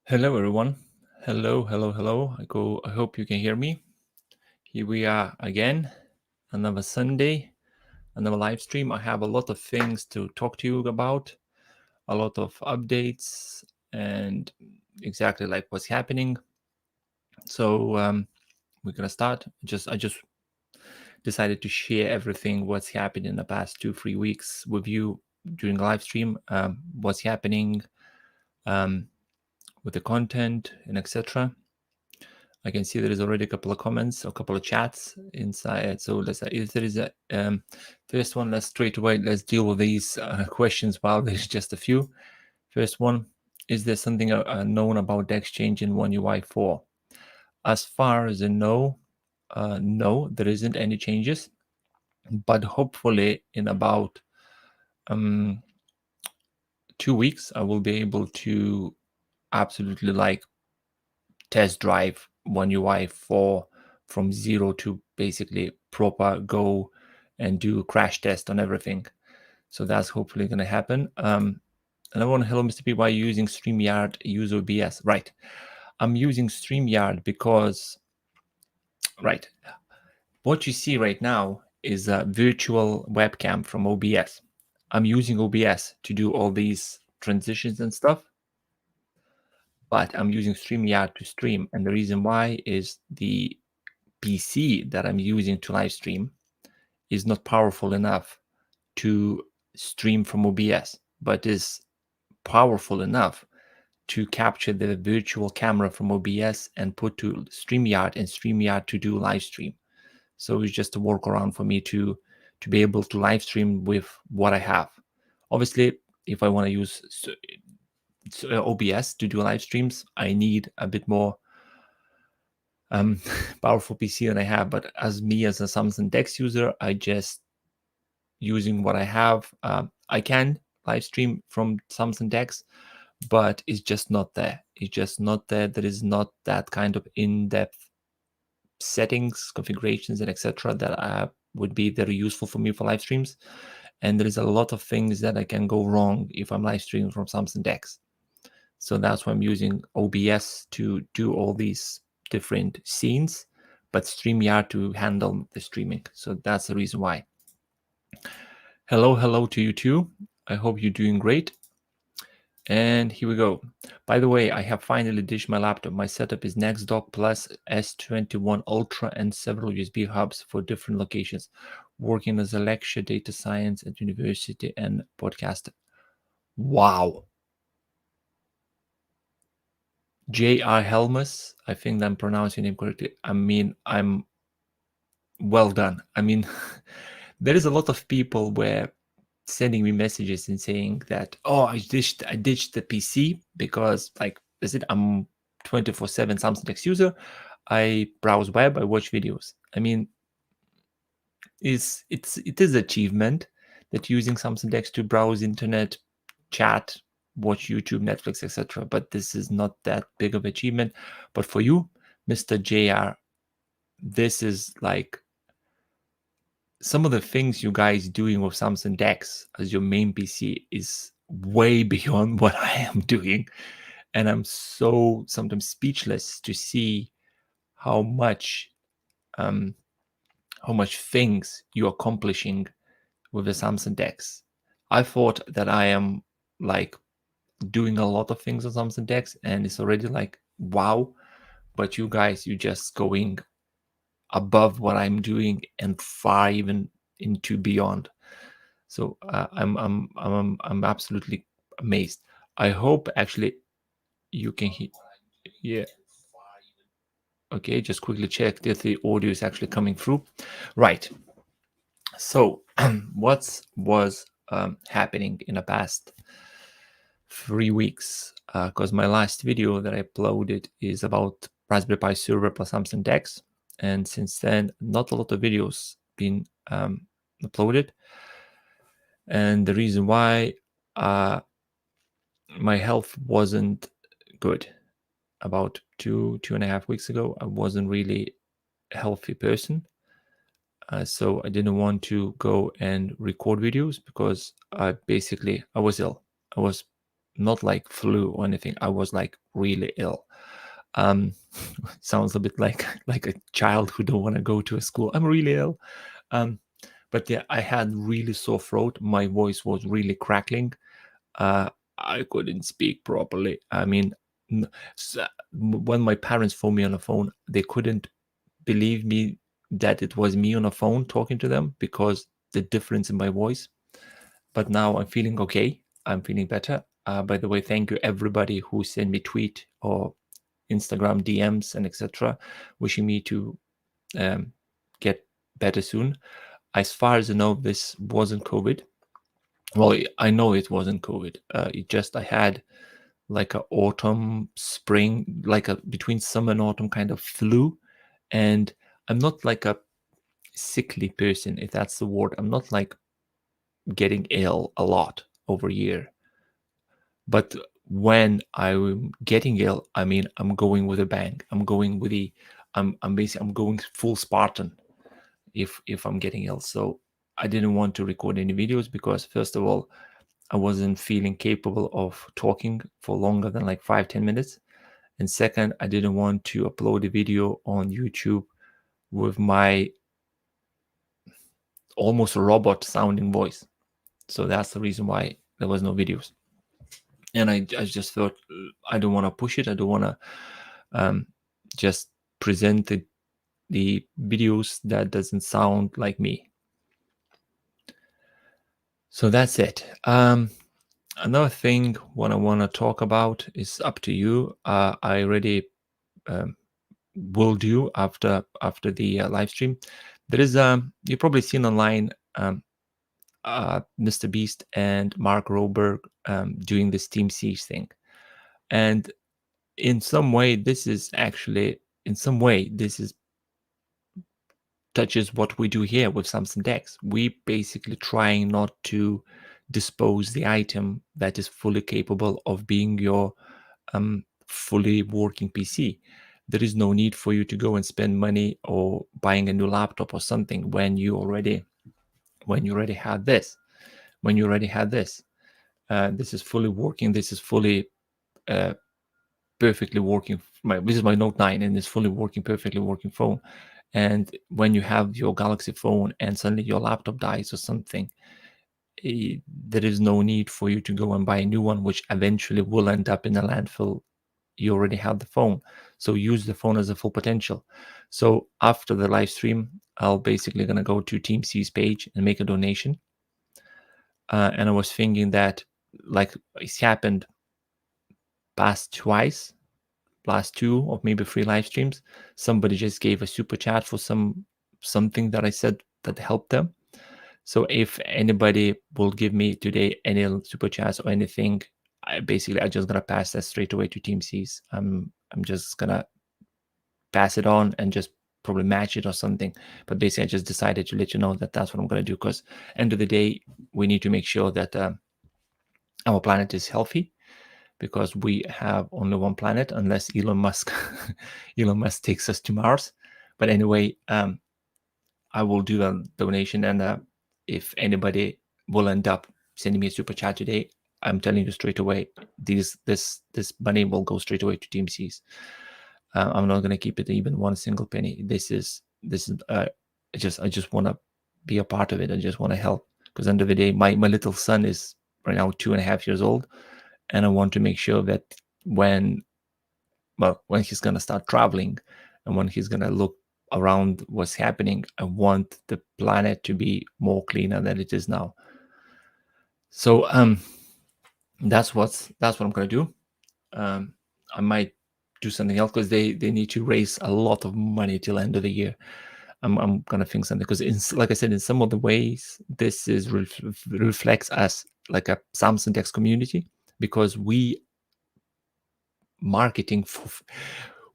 Hello, everyone. Hello. I hope you can hear me. Here we are again, another Sunday, another live stream. I have a lot of things to talk to you about, a lot of updates, and exactly like what's happening. So we're gonna start. I just decided to share everything what's happened in the past 2-3 weeks with you during the live stream. What's happening with the content and etc. I can see there is already a couple of comments, a couple of chats inside. So if there is a first one, let's deal with these questions while there's just a few. First one, is there something known about DeX change in One UI 4? As far as I know, no, there isn't any changes, but hopefully in about 2 weeks, I will be able to absolutely test drive One UI 4 from zero to basically proper go and do a crash test on everything. So that's hopefully going to happen. Another one, hello, Mr. P, why are you using StreamYard, use OBS? Right. I'm using StreamYard because, right, what you see right now is a virtual webcam from OBS. I'm using OBS to do all these transitions and stuff, but I'm using StreamYard to stream. And the reason why is the PC that I'm using to live stream is not powerful enough to stream from OBS, but is powerful enough to capture the virtual camera from OBS and put to StreamYard and StreamYard to do live stream. So it's just a workaround for me to be able to live stream with what I have. Obviously, if I want to use OBS to do live streams, I need a bit more powerful PC than I have. But as me as a Samsung DeX user, I just using what I have. I can live stream from Samsung DeX, but it's just not there. It's just not there. There is not that kind of in-depth settings, configurations, and etc. that would be very useful for me for live streams. And there is a lot of things that I can go wrong if I'm live streaming from Samsung DeX. So that's why I'm using OBS to do all these different scenes, but StreamYard to handle the streaming. So that's the reason why. Hello to you too. I hope you're doing great. And here we go. By the way, I have finally dished my laptop. My setup is NextDock Plus S21 Ultra and several USB hubs for different locations. Working as a lecture, data science at university and podcaster. Wow. J.R. Helmus, I think I'm pronouncing your name correctly. I mean, I'm well done. I mean, there is a lot of people where sending me messages and saying that, oh, I ditched the PC because, like I said, I'm 24/7 Samsung DeX user. I browse web, I watch videos. I mean, it is achievement that using Samsung DeX to browse internet, chat, watch YouTube, Netflix, etc. But this is not that big of achievement. But for you, Mr. JR, this is like some of the things you guys doing with Samsung DeX as your main PC is way beyond what I am doing. And I'm so sometimes speechless to see how much things you're accomplishing with the Samsung DeX. I thought that I am like doing a lot of things on Samsung DeX and it's already like wow, but you guys, you just going above what I'm doing and far even into beyond. So I'm absolutely amazed. I hope actually you can hear. Yeah. Okay, just quickly check that the audio is actually coming through. Right. So what was happening in the past 3 weeks? Because my last video that I uploaded is about Raspberry Pi server plus Samsung DeX, and since then, not a lot of videos been uploaded. And the reason why uh, my health wasn't good. About 2.5 weeks ago, I wasn't really a healthy person. So I didn't want to go and record videos because I was ill. I was not like flu or anything. I was like really ill. Um, sounds a bit like a child who don't want to go to a school. I'm really ill. But yeah, I had really sore throat. My voice was really crackling. Uh, I couldn't speak properly. I mean, when my parents phoned me on the phone, they couldn't believe me that it was me on the phone talking to them because the difference in my voice. But now I'm feeling okay. I'm feeling better. By the way, thank you everybody who sent me tweet or Instagram DMs and etc. wishing me to get better soon. As far as I know, this wasn't COVID. Well, I know it wasn't COVID. It just I had like a autumn, spring, like a between summer and autumn kind of flu, and I'm not like a sickly person, if that's the word. I'm not like getting ill a lot over a year, but when I'm getting ill, I mean I'm going with a bang. I'm going with the I'm basically I'm going full Spartan if I'm getting ill. So I didn't want to record any videos because first of all, I wasn't feeling capable of talking for longer than like 5-10 minutes. And second, I didn't want to upload a video on YouTube with my almost robot sounding voice. So that's the reason why there was no videos. And I just thought I don't want to push it. I don't want to just present the videos that doesn't sound like me. So that's it. Another thing what I want to talk about is up to you. I already will do after the live stream. There is you've probably seen online Mr. Beast and Mark Roberg doing this Team Siege thing, and in some way this is actually in some way, this is touches what we do here with Samsung DeX. We basically trying not to dispose the item that is fully capable of being your fully working PC. There is no need for you to go and spend money or buying a new laptop or something when you already had this. When you already had this, this is fully working. This is fully perfectly working. This is my Note 9, and it's fully working, perfectly working phone. And when you have your Galaxy phone and suddenly your laptop dies or something, there is no need for you to go and buy a new one, which eventually will end up in a landfill. You already have the phone, so use the phone as a full potential. So after the live stream, I'll basically gonna go to Team C's page and make a donation. And I was thinking that, like, it's happened past twice, last 2 or maybe 3 live streams, somebody just gave a super chat for something that I said that helped them. So if anybody will give me today any super chats or anything, I just gonna pass that straight away to Team C's. I'm just gonna pass it on and just probably match it or something. But basically, I just decided to let you know that that's what I'm gonna do, because end of the day, we need to make sure that our planet is healthy, because we have only one planet unless Elon Musk Elon Musk takes us to Mars. But anyway, I will do a donation, and if anybody will end up sending me a super chat today, I'm telling you straight away, this money will go straight away to Team C's. I'm not going to keep it even one single penny. This is I just want to be a part of it. I just want to help, because end of the day, my little son is right now 2.5 years old, and I want to make sure that when he's going to start traveling and when he's going to look around what's happening, I want the planet to be more cleaner than it is now. So that's what I'm going to do. I might do something else, because they need to raise a lot of money till end of the year. I'm gonna think something, because like I said, in some of the ways, this is reflects us like a Samsung DeX community, because we marketing for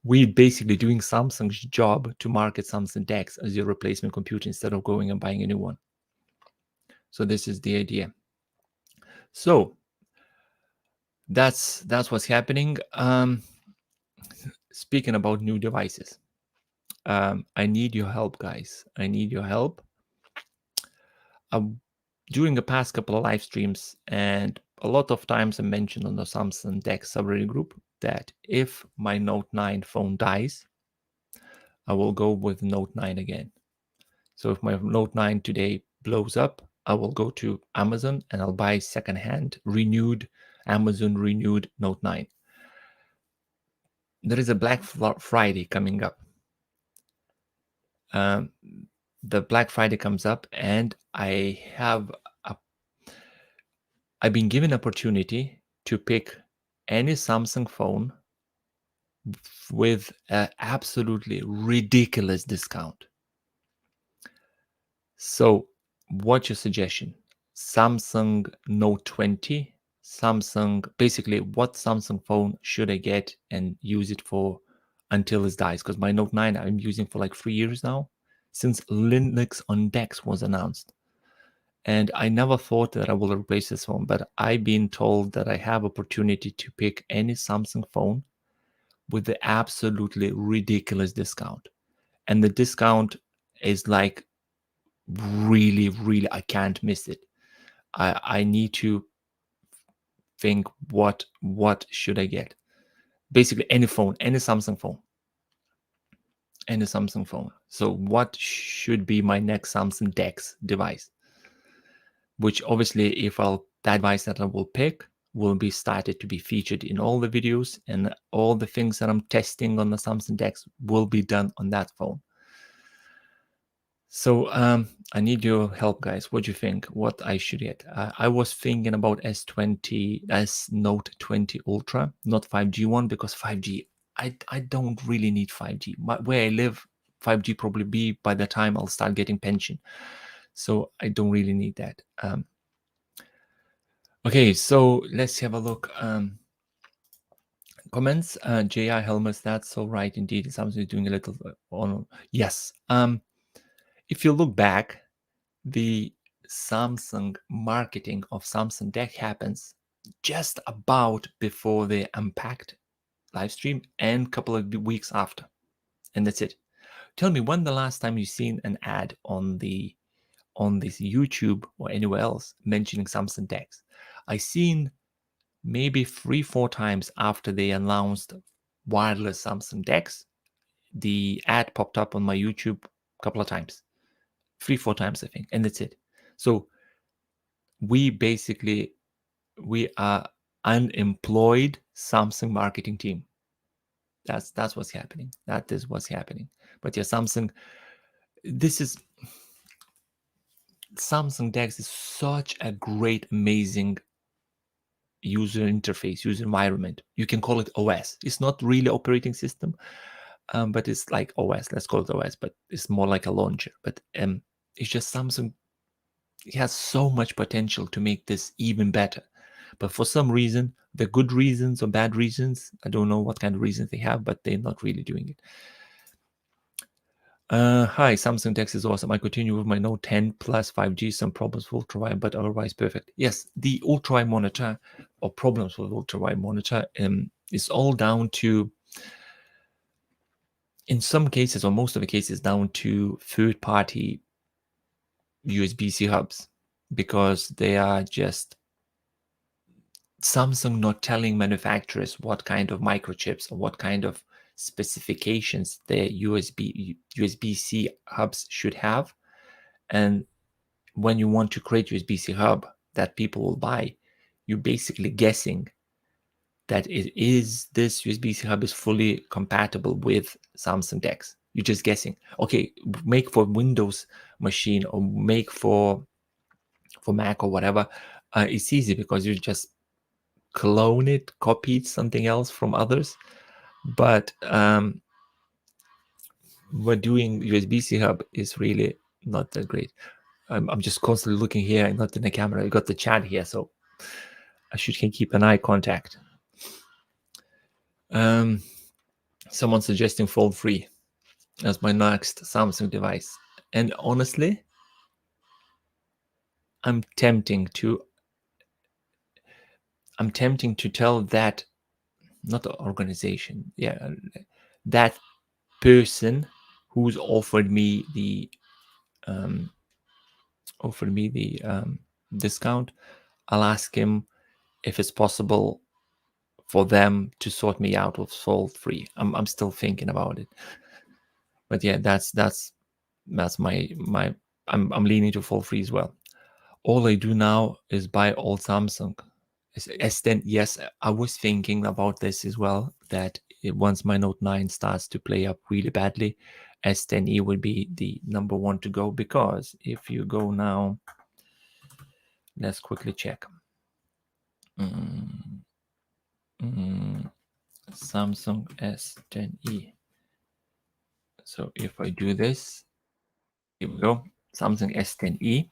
we basically doing Samsung's job to market Samsung DeX as your replacement computer instead of going and buying a new one. So this is the idea. So that's what's happening. Speaking about new devices, I need your help, guys. I need your help. During the past couple of live streams, and a lot of times I mentioned on the Samsung DeX subreddit group that if my Note 9 phone dies, I will go with Note 9 again. So if my Note 9 today blows up, I will go to Amazon and I'll buy secondhand, Amazon renewed Note 9. There is a Black Friday coming up. The Black Friday comes up, and I've been given opportunity to pick any Samsung phone with an absolutely ridiculous discount. So what's your suggestion? Samsung Note 20, basically what Samsung phone should I get and use it for until it dies? Because my Note 9 I'm using for like 3 years now, since Linux on DeX was announced. And I never thought that I will replace this phone, but I've been told that I have opportunity to pick any Samsung phone with the absolutely ridiculous discount. And the discount is like really, really, I can't miss it. I need to think what should I get? Basically any phone, any Samsung phone. Any Samsung phone. So what should be my next Samsung DeX device? Which obviously, if that device that I will pick will be started to be featured in all the videos, and all the things that I'm testing on the Samsung DeX will be done on that phone. So I need your help, guys. What do you think? What I should get? I was thinking about Note 20 Ultra, not 5G one, because 5G, I don't really need 5G. Where I live, 5G probably be by the time I'll start getting pension. So I don't really need that. Okay, so let's have a look. Comments, J.I. Helmers, that's so right indeed. Samsung is doing a little on. Yes. If you look back, the Samsung marketing of Samsung DeX happens just about before the Unpacked live stream and a couple of weeks after. And that's it. Tell me, when the last time you seen an ad on this YouTube or anywhere else mentioning Samsung DeX? I seen maybe 3-4 times after they announced wireless Samsung DeX, the ad popped up on my YouTube a couple of times, 3-4 times I think, and that's it. So we are unemployed Samsung marketing team. That's what's happening. That is what's happening. But yeah, Samsung DeX is such a great, amazing user interface, user environment. You can call it OS. It's not really operating system, but it's like OS. Let's call it OS, but it's more like a launcher. But it's just Samsung. It has so much potential to make this even better. But for some reason, the good reasons or bad reasons, I don't know what kind of reasons they have, but they're not really doing it. Hi, Samsung DeX is awesome. I continue with my Note 10 Plus 5G. Some problems with ultra-wide, but otherwise perfect. Yes, the ultra-wide monitor or problems with ultra-wide monitor is all down to, in some cases or most of the cases, down to third-party USB-C hubs, because they are just Samsung not telling manufacturers what kind of microchips or what kind of specifications their USB-C hubs should have. And when you want to create USB-C hub that people will buy, you're basically guessing that this USB-C hub is fully compatible with Samsung DeX. You're just guessing. Okay, make for Windows machine or make for Mac or whatever. It's easy because you just clone it, copy something else from others. But what doing USB-C hub is really not that great. I'm just constantly looking here and not in the camera. I got the chat here, so I should can keep an eye contact. Someone suggesting Fold 3 as my next Samsung device. And honestly, I'm tempting to tell that, not the organization, that person who's offered me the discount. I'll ask him if it's possible for them to sort me out with Fold 3. I'm still thinking about it, but yeah, that's my I'm leaning to Fold 3 as well. All I do now is buy all Samsung. S10, yes, I was thinking about this as well, that once my Note 9 starts to play up really badly, S10e would be the number one to go, because if you go now, let's quickly check. Samsung S10e. So if I do this, here we go, Samsung S10e.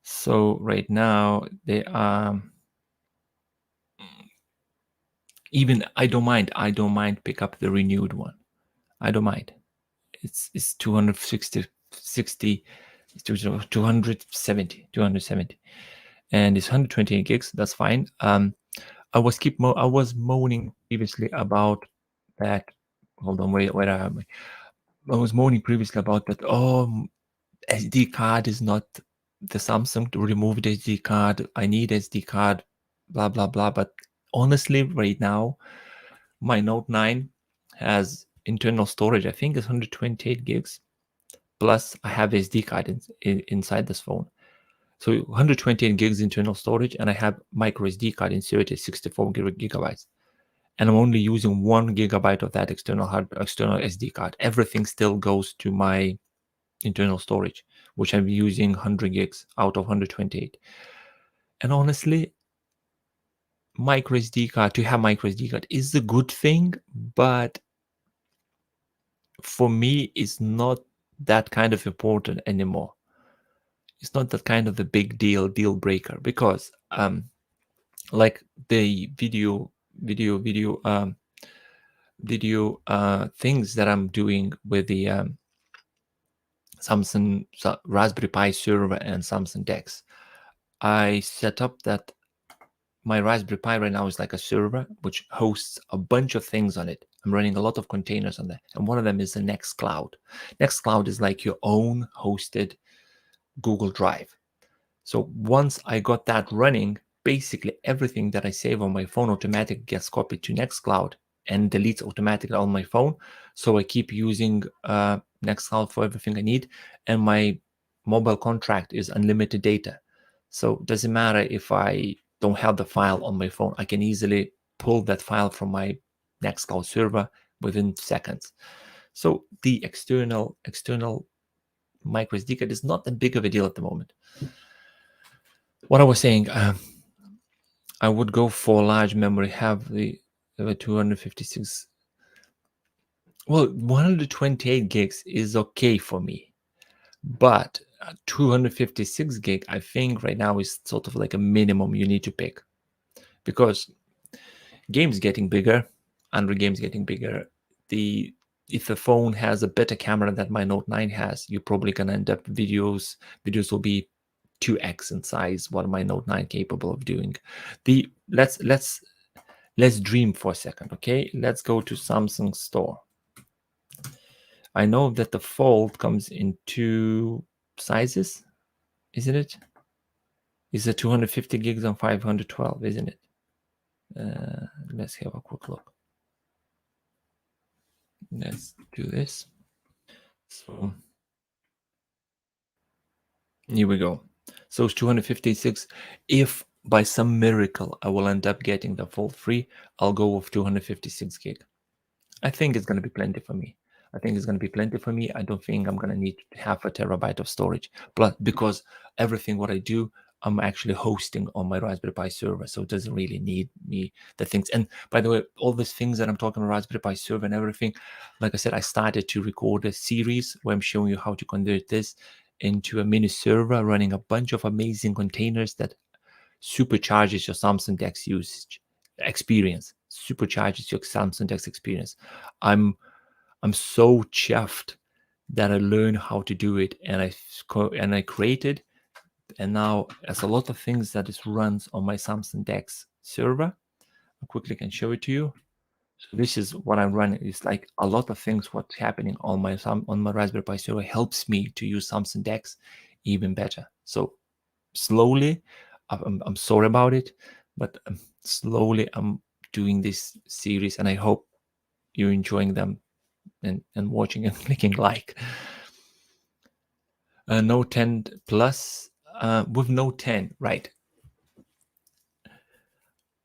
So right now they are, even I don't mind pick up the renewed one. I don't mind. It's 270, and it's 128 gigs. That's fine. I was moaning previously about that. Hold on, where am I? I was moaning previously about that. Oh, SD card is not the Samsung to remove the SD card. I need SD card, blah blah blah. But honestly, right now, my Note 9 has internal storage. I think it's 128 gigs. Plus, I have SD card inside this phone. So 128 gigs internal storage, and I have micro SD card inserted, 64 gigabytes. And I'm only using 1 gigabyte of that external SD card. Everything still goes to my internal storage, which I'm using 100 gigs out of 128. And honestly, micro SD card is a good thing, but for me, it's not that kind of important anymore. It's not that kind of a big deal breaker, because like the video things that I'm doing with the Samsung Raspberry Pi server and Samsung DeX. I set up that my Raspberry Pi right now is like a server which hosts a bunch of things on it. I'm running a lot of containers on that, and one of them is the Nextcloud. Nextcloud is like your own hosted Google Drive. So once I got that running, basically everything that I save on my phone automatically gets copied to Nextcloud and deletes automatically on my phone. So I keep using Nextcloud for everything I need, and my mobile contract is unlimited data. So it doesn't matter if I don't have the file on my phone. I can easily pull that file from my Nextcloud server within seconds. So the external micro SD card is not that big of a deal at the moment. What I was saying, I would go for large memory, have the 256. Well, 128 gigs is okay for me, but 256 gig, I think right now is sort of like a minimum you need to pick, because games getting bigger, Android games getting bigger. If the phone has a better camera that my Note 9 has, you're probably gonna end up videos will be 2x in size what my Note 9 capable of doing. Let's dream for a second, okay? Let's go to Samsung store. I know that the Fold comes in two sizes, isn't it? It's a 250 gigs and 512, isn't it? Let's have a quick look. Let's do this. So here we go. So it's 256. If by some miracle I will end up getting the Fold free, I'll go with 256 gig. I think it's going to be plenty for me. I don't think I'm going to need half a terabyte of storage. But because everything what I do, I'm actually hosting on my Raspberry Pi server, so it doesn't really need me the things. And by the way, all these things that I'm talking about, Raspberry Pi server and everything, like I said, I started to record a series where I'm showing you how to convert this into a mini server running a bunch of amazing containers that supercharges your Samsung DeX usage experience. Supercharges your Samsung DeX experience. I'm so chuffed that I learned how to do it, and I created, and now there's a lot of things that is runs on my Samsung DeX server. I quickly can show it to you. So this is what I'm running. It's like a lot of things what's happening on my Raspberry Pi server helps me to use Samsung DeX even better. So slowly, I'm sorry about it, but slowly I'm doing this series, and I hope you're enjoying them and watching and clicking like. Note 10 Plus, with Note 10, right?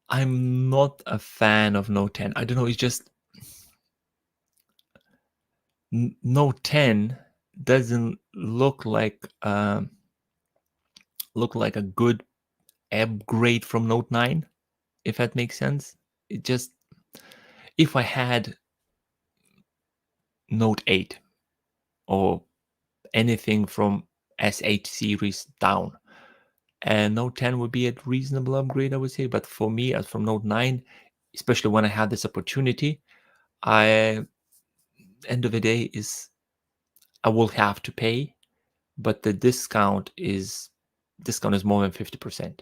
I'm not a fan of Note 10. I don't know. It's just Note 10 doesn't look like a good upgrade from Note 9, if that makes sense. It just, if I had Note 8 or anything from S8 series down, and Note 10 would be a reasonable upgrade, I would say. But for me, as from Note 9, especially when I had this opportunity, end of the day is I will have to pay, but the discount is more than 50%.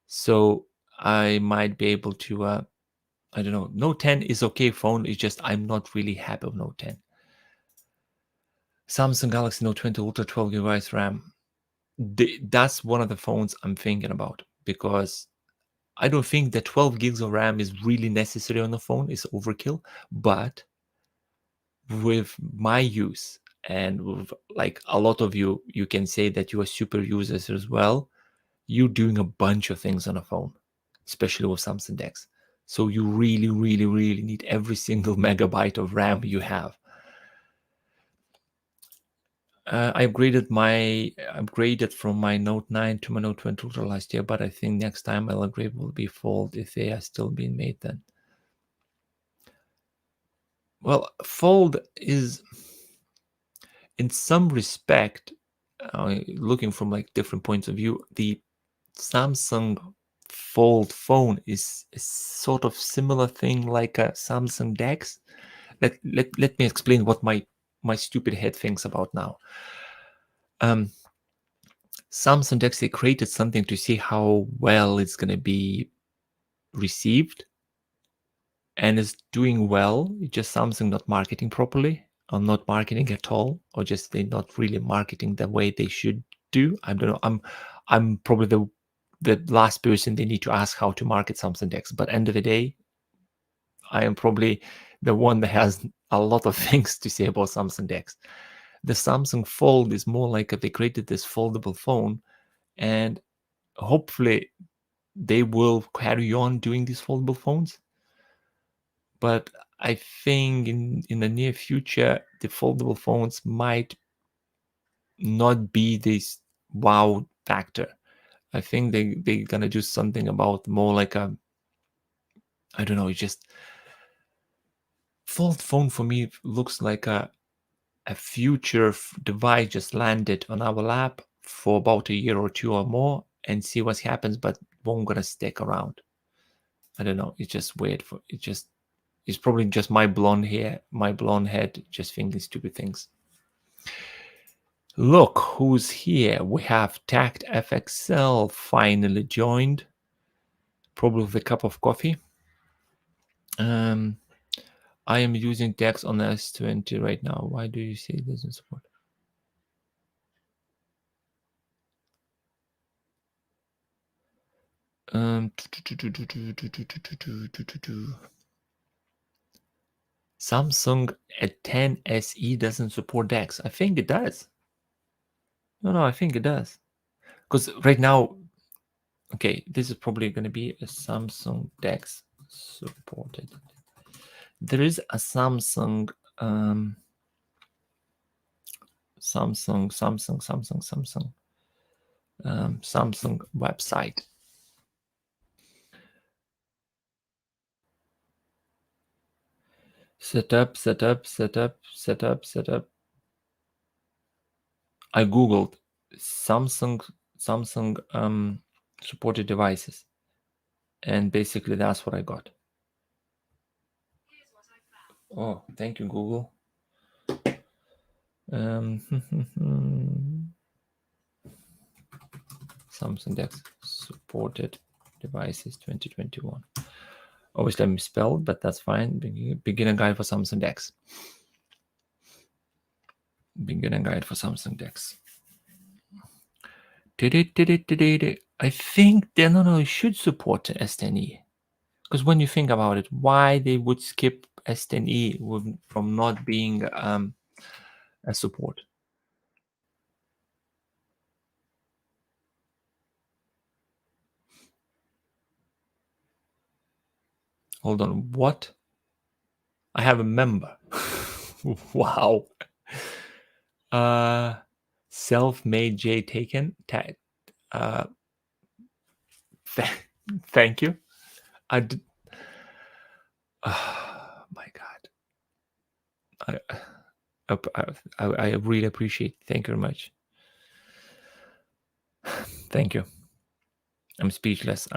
So I might be able to I don't know. Note 10 is okay phone. It's just I'm not really happy with Note 10. Samsung Galaxy Note 20 Ultra 12 GB RAM. That's one of the phones I'm thinking about, because I don't think that 12 gigs of RAM is really necessary on the phone. It's overkill. But with my use, and with like a lot of you can say that you are super users as well. You're doing a bunch of things on a phone, especially with Samsung DeX. So you really, really, really need every single megabyte of RAM you have. I upgraded from my Note 9 to my Note 20 Ultra last year, but I think next time I'll upgrade will be Fold if they are still being made then. Well, Fold is, in some respect, looking from like different points of view, the Samsung fold phone is a sort of similar thing like a Samsung DeX. Let me explain what my stupid head thinks about now. Samsung DeX, they created something to see how well it's going to be received, and it's doing well. It's just Samsung not marketing properly, or not marketing at all, or just they're not really marketing the way they should do. I don't know. I'm probably the last person they need to ask how to market Samsung DeX. But end of the day, I am probably the one that has a lot of things to say about Samsung DeX. The Samsung Fold is more like they created this foldable phone, and hopefully they will carry on doing these foldable phones. But I think in the near future, the foldable phones might not be this wow factor. I think they're gonna do something about more like a, I don't know, it's just fold phone for me looks like a future device just landed on our lap for about a year or two or more and see what happens, but won't gonna stick around. I don't know. It's just weird. It's probably just my blonde hair, my blonde head, just thinking stupid things. Look who's here. We have Tact FXL finally joined, probably with a cup of coffee. I am using DeX on the S20 right now. Why do you say it doesn't support? Samsung at 10 SE doesn't support DeX. I think it does. No, I think it does. Because right now, okay, this is probably going to be a Samsung DeX supported. There is a Samsung website. Setup. I googled Samsung supported devices, and basically that's what I got. Oh, thank you, Google. Samsung DeX supported devices 2021. Obviously, I misspelled, but that's fine. Beginner guide for Samsung DeX. Beginner guide for Samsung DeX. I think it should support S10e. Because when you think about it, why they would skip S10e from not being a support? Hold on, what? I have a member. Wow. Self-made J taken. Thank you. I did. Oh my God. I really appreciate it. Thank you very much. Thank you. I'm speechless.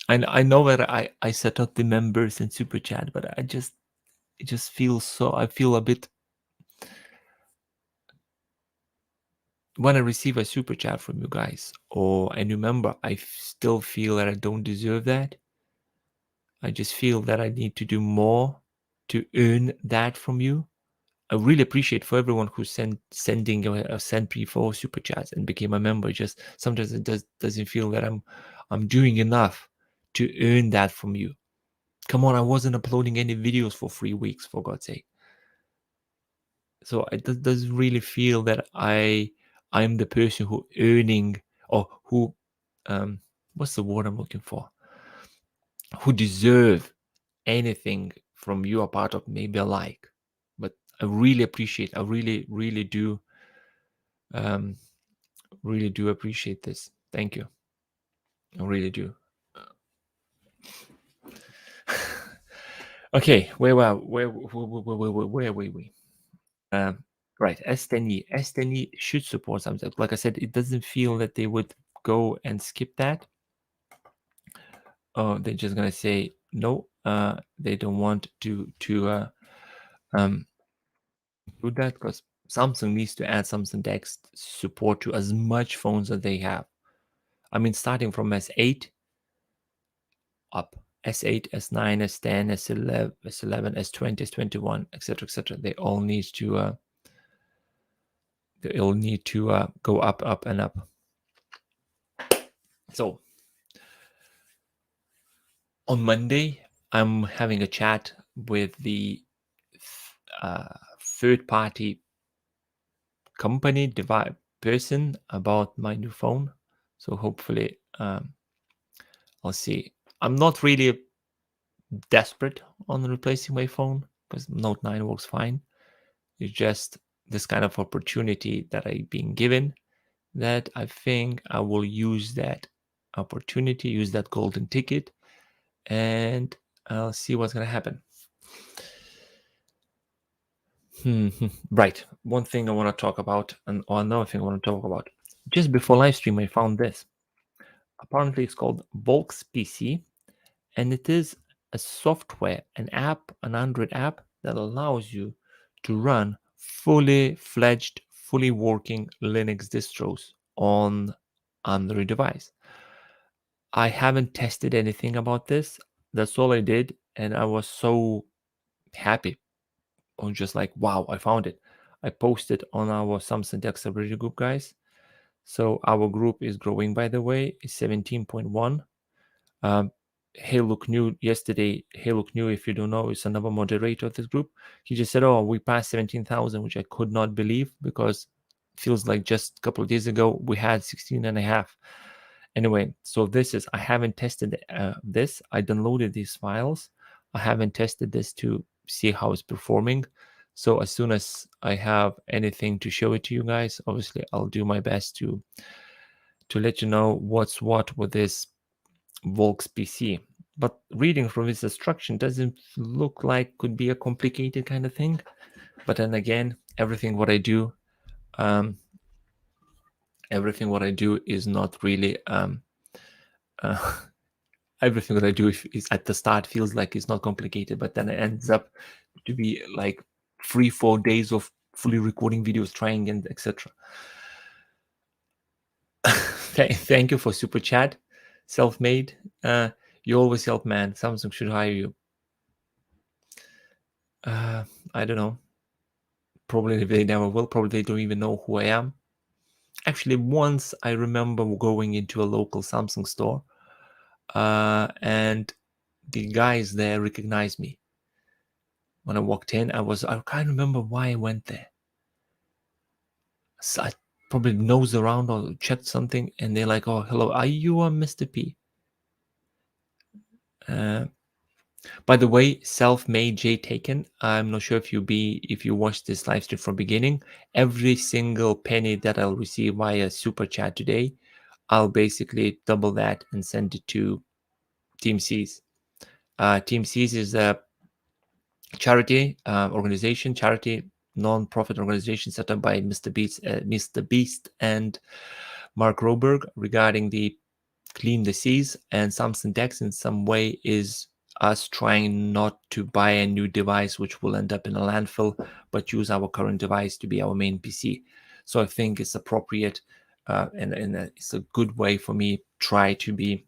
I know that I set up the members and super chat, but it just feels so. I feel a bit when I receive a super chat from you guys or a new member. I still feel that I don't deserve that. I just feel that I need to do more to earn that from you. I really appreciate for everyone who's sending sent before super chats and became a member. Just sometimes it doesn't feel that I'm doing enough to earn that from you. Come on, I wasn't uploading any videos for 3 weeks, for God's sake. So it does really feel that I'm the person who earning or who what's the word I'm looking for? Who deserve anything from you apart of maybe a like. But I really appreciate, I really do appreciate this. Thank you. I really do. Okay, where were we? Right, S10e. S10e should support something. Like I said, it doesn't feel that they would go and skip that. Oh, they're just gonna say no. They don't want to do that because Samsung needs to add Samsung DeX support to as much phones that they have. I mean, starting from S8 up, S8, S9, S10, S11, S11, S20, S21, etc., etc. They all need to go up, up, and up. So on Monday, I'm having a chat with the third-party company person about my new phone. So hopefully, I'll see. I'm not really desperate on replacing my phone because Note 9 works fine. It's just this kind of opportunity that I've been given that I think I will use that opportunity, use that golden ticket, and I'll see what's going to happen. Right. One thing I want to talk about, or another thing I want to talk about. Just before live stream, I found this. Apparently, it's called Volks PC, and it is a software, an app, an Android app that allows you to run fully fledged, fully working Linux distros on Android device. I haven't tested anything about this. That's all I did, and I was so happy. I was just like, wow, I found it. I posted on our Samsung DeX Subreddit group, guys. So our group is growing, by the way. It's 17.1. Hey, look new yesterday. Hey, look new. If you don't know, it's another moderator of this group. He just said, "Oh, we passed 17,000," which I could not believe because it feels like just a couple of days ago we had 16 and a half. Anyway, so this is, I haven't tested this. I downloaded these files. I haven't tested this to see how it's performing. So as soon as I have anything to show it to you guys, obviously I'll do my best to let you know what's what with this Volks PC. But reading from this instruction doesn't look like could be a complicated kind of thing. But then again, everything what I do is not really everything that I do is at the start feels like it's not complicated, but then it ends up to be like 3-4 days of fully recording videos, trying and etc. Thank you for super chat, self-made. You always help, man. Samsung should hire you. I don't know. Probably they never will. Probably they don't even know who I am. Actually, once I remember going into a local Samsung store, and the guys there recognized me. When I walked in, I can't remember why I went there. So I probably nosed around or checked something, and they're like, "Oh, hello, are you Mr. P?" By the way, self-made J Taken. I'm not sure if you watched this live stream from beginning. Every single penny that I'll receive via super chat today, I'll basically double that and send it to Team C's. Team C's is a charity non-profit organization set up by Mr. Beast and Mark Roberg regarding the clean the seas, and Samsung DeX in some way is us trying not to buy a new device which will end up in a landfill, but use our current device to be our main PC. So I think it's appropriate, and it's a good way for me try to be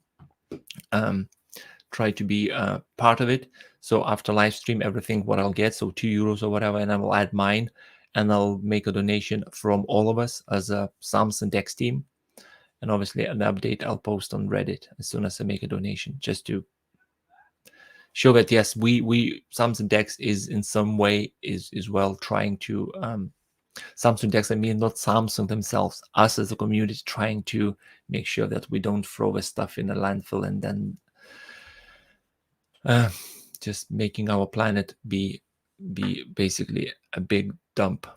part of it. So after live stream, everything what I'll get, so €2 or whatever, and I will add mine, and I'll make a donation from all of us as a Samsung DeX team. And obviously an update I'll post on Reddit as soon as I make a donation, just to show that yes, we Samsung DeX is in some way is well trying to Samsung DeX, I mean not Samsung themselves, us as a community trying to make sure that we don't throw the stuff in a landfill and then just making our planet be basically a big dump.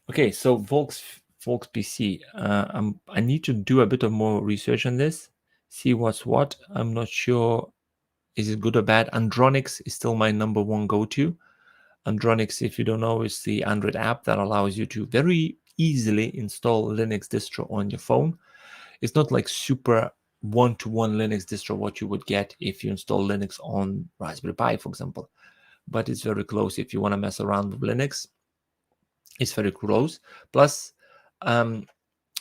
Okay, so Volks PC. I need to do a bit of more research on this, see what's what. I'm not sure is it good or bad. Andronix is still my number one go-to. Andronix, if you don't know, is the Android app that allows you to very easily install Linux distro on your phone. It's not like super one-to-one Linux distro what you would get if you install Linux on Raspberry Pi, for example. But it's very close. If you want to mess around with Linux, it's very close. Plus,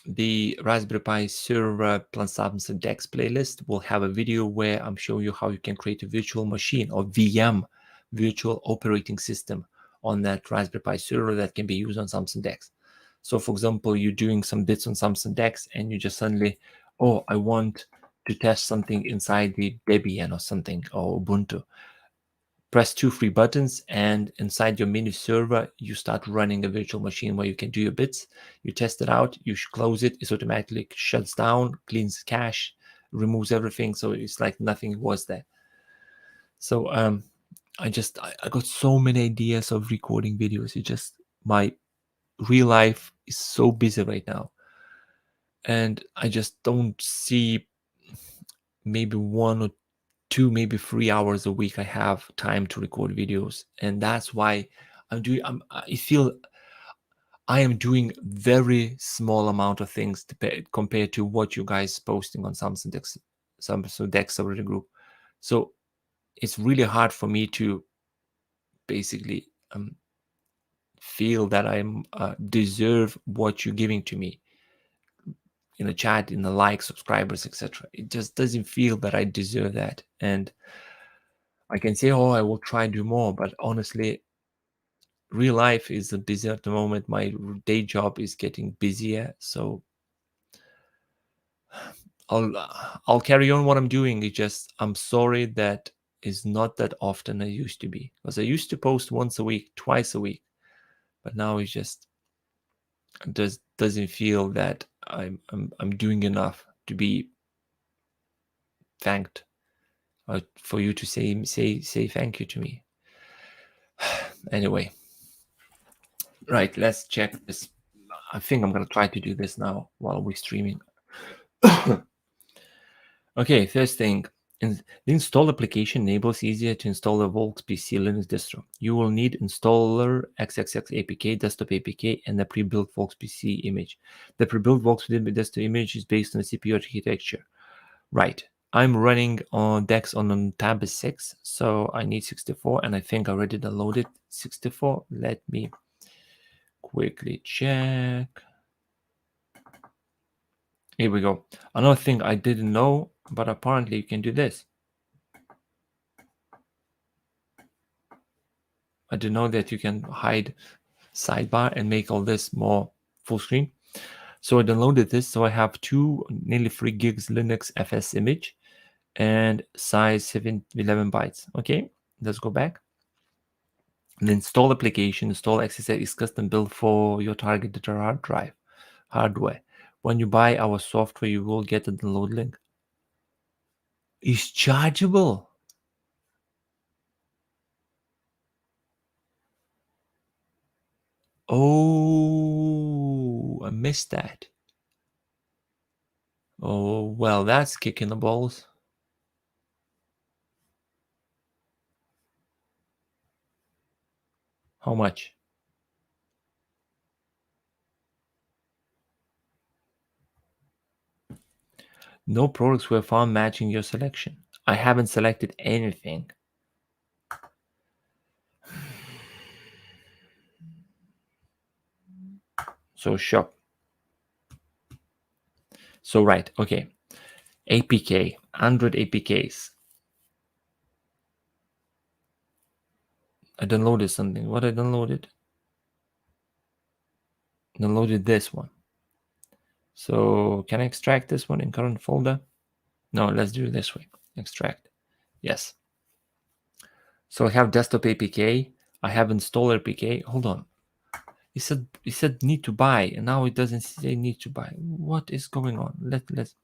the Raspberry Pi server plus Samsung DeX playlist will have a video where I'm showing you how you can create a virtual machine, or VM, virtual operating system, on that Raspberry Pi server that can be used on Samsung DeX. So for example, you're doing some bits on Samsung DeX and you just suddenly, oh, I want to test something inside the Debian or something, or Ubuntu. Press 2 free buttons, and inside your mini server, you start running a virtual machine where you can do your bits. You test it out, you close it, it automatically shuts down, cleans cache, removes everything. So it's like nothing was there. So I got so many ideas of recording videos. It just, my real life is so busy right now. And I just don't see maybe 1 or 2, maybe 3 hours a week I have time to record videos. And that's why I feel I am doing very small amount of things compared to what you guys posting on Samsung DeX already group. So it's really hard for me to basically feel that I'm deserve what you're giving to me in the chat, in the likes, subscribers, etc. It just doesn't feel that I deserve that. And I can say, oh, I will try and do more, but honestly, real life is busy at the moment. My day job is getting busier, so I'll carry on what I'm doing. It's just, I'm sorry that is not that often I used to be, because I used to post once a week, twice a week, but now it's just doesn't feel that I'm doing enough to be thanked, for you to say thank you to me. Anyway, right, let's check this. I think I'm gonna try to do this now while we're streaming. Okay, first thing, the install application enables easier to install a Volks PC Linux distro. You will need installer XXX APK, desktop APK, and a pre-built Volks PC image. The pre-built Volks desktop image is based on the CPU architecture. Right. I'm running on DeX on tab 6, so I need 64, and I think I already downloaded 64. Let me quickly check. Here we go. Another thing I didn't know, but apparently you can do this. I didn't know that you can hide sidebar and make all this more full screen. So I downloaded this. So I have nearly 3 gigs Linux FS image and size 11 bytes. Okay, let's go back. The install application, install XSS is custom built for your targeted hardware. When you buy our software, you will get a download link. It's chargeable. Oh, I missed that. Oh, well, that's kicking the balls. How much? No products were found matching your selection. I haven't selected anything. So shop. So right, okay. APK, 100 APKs. I downloaded something. What I downloaded? Downloaded this one. So can I extract this one in current folder? No, let's do it this way. Extract. Yes. So I have desktop APK. I have installer APK. Hold on. It said need to buy, and now it doesn't say need to buy. What is going on? Let's.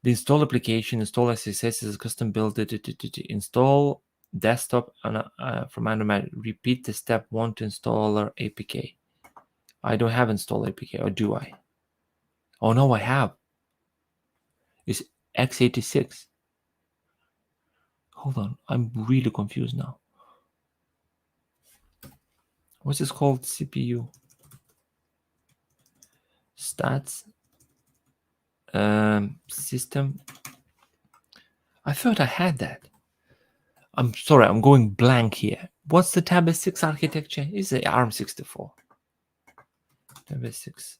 The install application, install SSS is custom built. Install desktop from Android. Repeat the step 1 to installer APK. I don't have install APK, or do I? Oh no, I have. It's x86. Hold on, I'm really confused now. What's this called? CPU stats System. I thought I had that. I'm sorry, I'm going blank here. What's the Tablet 6 architecture? Is it ARM64? Tablet 6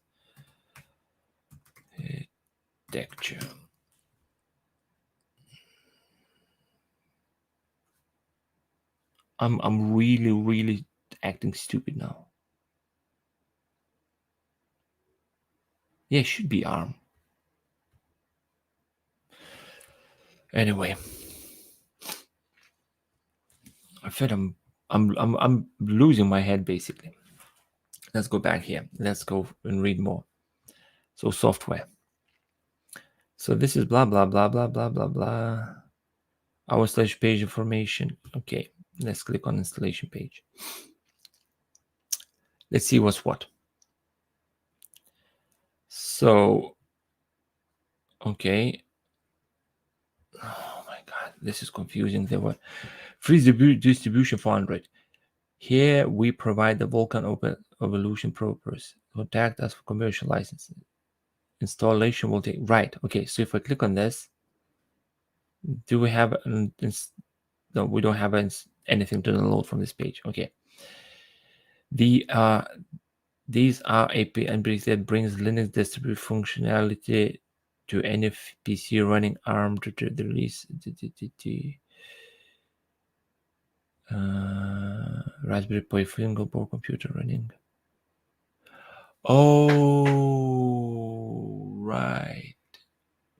architecture. I'm really acting stupid now. Yeah, it should be ARM. Anyway, I feel I'm losing my head basically. Let's go back here. Let's go and read more. So software. So this is blah blah blah blah blah blah blah. Our slash page information. Okay, let's click on installation page. Let's see what's what. So, okay. Oh my god, this is confusing. There were free distribution for Android. Here we provide the Vulkan Open Evolution purpose. Contact us for commercial licenses. Installation will take right. Okay, so if I click on this, do we have no? We don't have anything to download from this page. Okay. These are API endpoints that brings Linux distributed functionality to any PC running ARM to the release. Raspberry Pi single board computer running. Oh, right.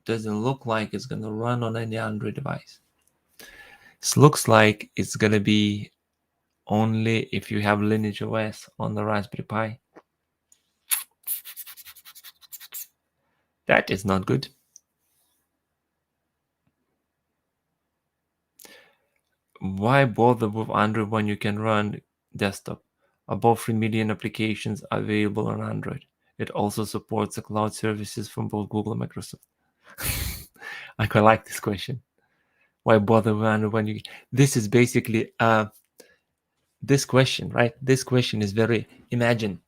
Doesn't look like it's gonna run on any Android device. This looks like it's gonna be only if you have Lineage OS on the Raspberry Pi. That is not good. Why bother with Android when you can run desktop? Above 3 million applications are available on Android. It also supports the cloud services from both Google and Microsoft. I quite like this question. Why bother with Android when you... This is basically this question, right? This question is very... Imagine.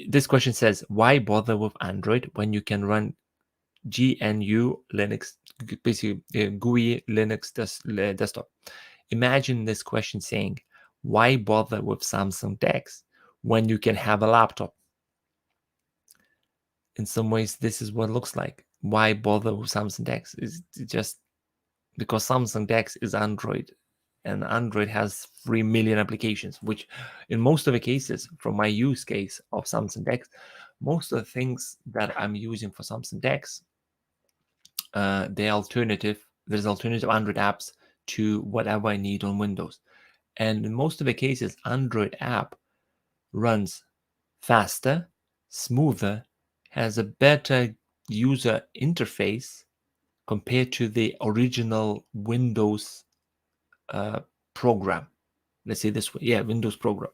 This question says, why bother with Android when you can run GNU Linux, basically GUI Linux desktop? Imagine this question saying, why bother with Samsung DeX when you can have a laptop? In some ways, this is what it looks like. Why bother with Samsung DeX? It's just because Samsung DeX is Android, and Android has 3 million applications, which in most of the cases, from my use case of Samsung DeX, most of the things that I'm using for Samsung DeX, there's alternative Android apps to whatever I need on Windows. And in most of the cases, Android app runs faster, smoother, has a better user interface compared to the original Windows program. Let's say this way. Yeah, Windows program.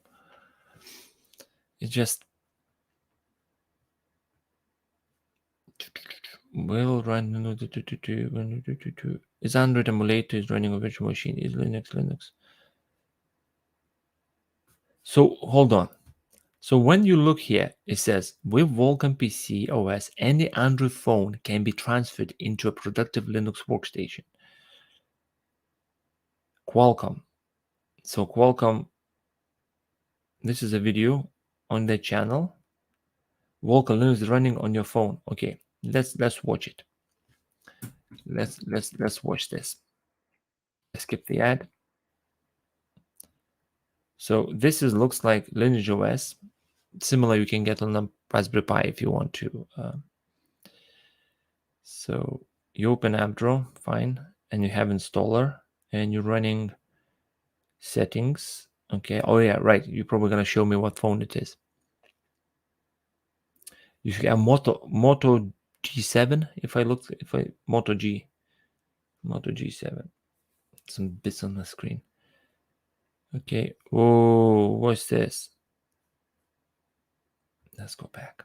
It just will run. Is Android emulator is running a virtual machine? Is Linux? So hold on. So when you look here, it says with Vulkan PC OS, any Android phone can be transferred into a productive Linux workstation. Qualcomm. So Qualcomm, this is a video on their channel. Vulkan Linux is running on your phone. Okay, let's watch it. Let's watch this. Skip the ad. So this looks like Lineage OS. Similar you can get on the Raspberry Pi if you want to. So you open app drawer, fine, and you have installer, and you're running settings. Okay. Oh yeah, right. You're probably gonna show me what phone it is. You should have Moto G7. If I Moto G7. Some bits on the screen. Okay. Oh, what's this? Let's go back.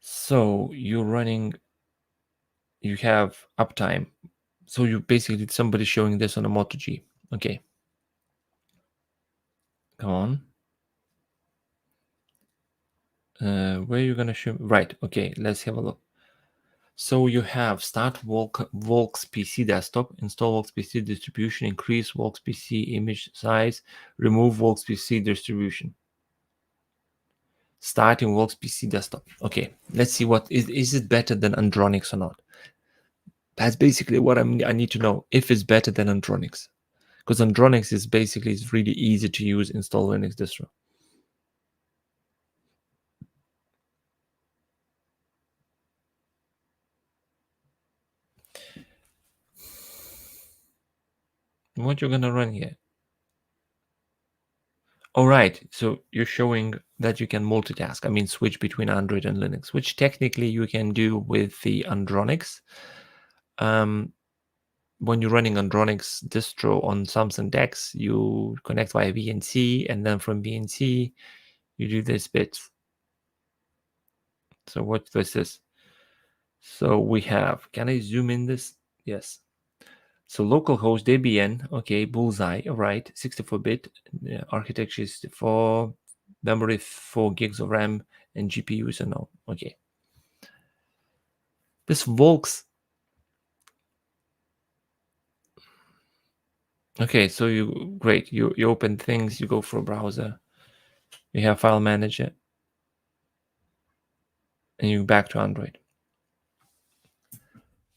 So you're running. You have uptime. So you basically somebody showing this on a Moto G. Okay. Come on. Where are you gonna show? Right. Okay. Let's have a look. So you have start Volks PC desktop, install Volks PC distribution, increase Volks PC image size, remove Volks PC distribution. Starting Volks PC desktop. Okay, let's see what is it better than Andronix or not? That's basically what I need to know, if it's better than Andronix. Because Andronix is basically, it's really easy to use, install Linux distro. What you're gonna run here? All right, so you're showing that you can multitask. I mean, switch between Android and Linux, which technically you can do with the Andronix. When you're running Andronix distro on Samsung DeX, you connect via VNC, and then from VNC, you do this bit. So what this is? So we have, can I zoom in this? Yes. So localhost Debian, okay, bullseye, all right, 64-bit, architecture is 64, memory 4 gigs of RAM, and GPU, so no, okay. This Volks, okay, so great, you open things, you go for a browser, you have file manager, and you back to Android.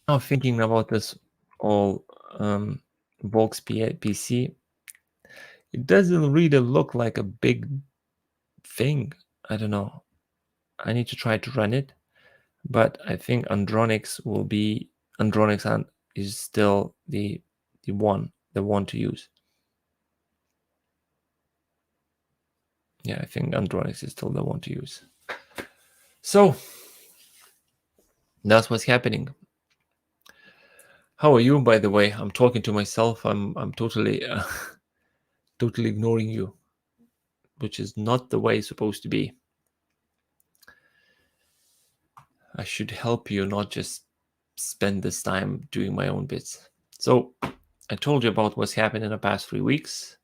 Now thinking about this all Volks PC, it doesn't really look like a big thing. I don't know. I need to try to run it, but I think Andronix is still the one to use. Yeah, I think Andronix is still the one to use. So that's what's happening. How are you, by the way? I'm talking to myself. I'm totally totally ignoring you, which is not the way it's supposed to be. I should help you, not just spend this time doing my own bits. So I told you about what's happened in the past 3 weeks.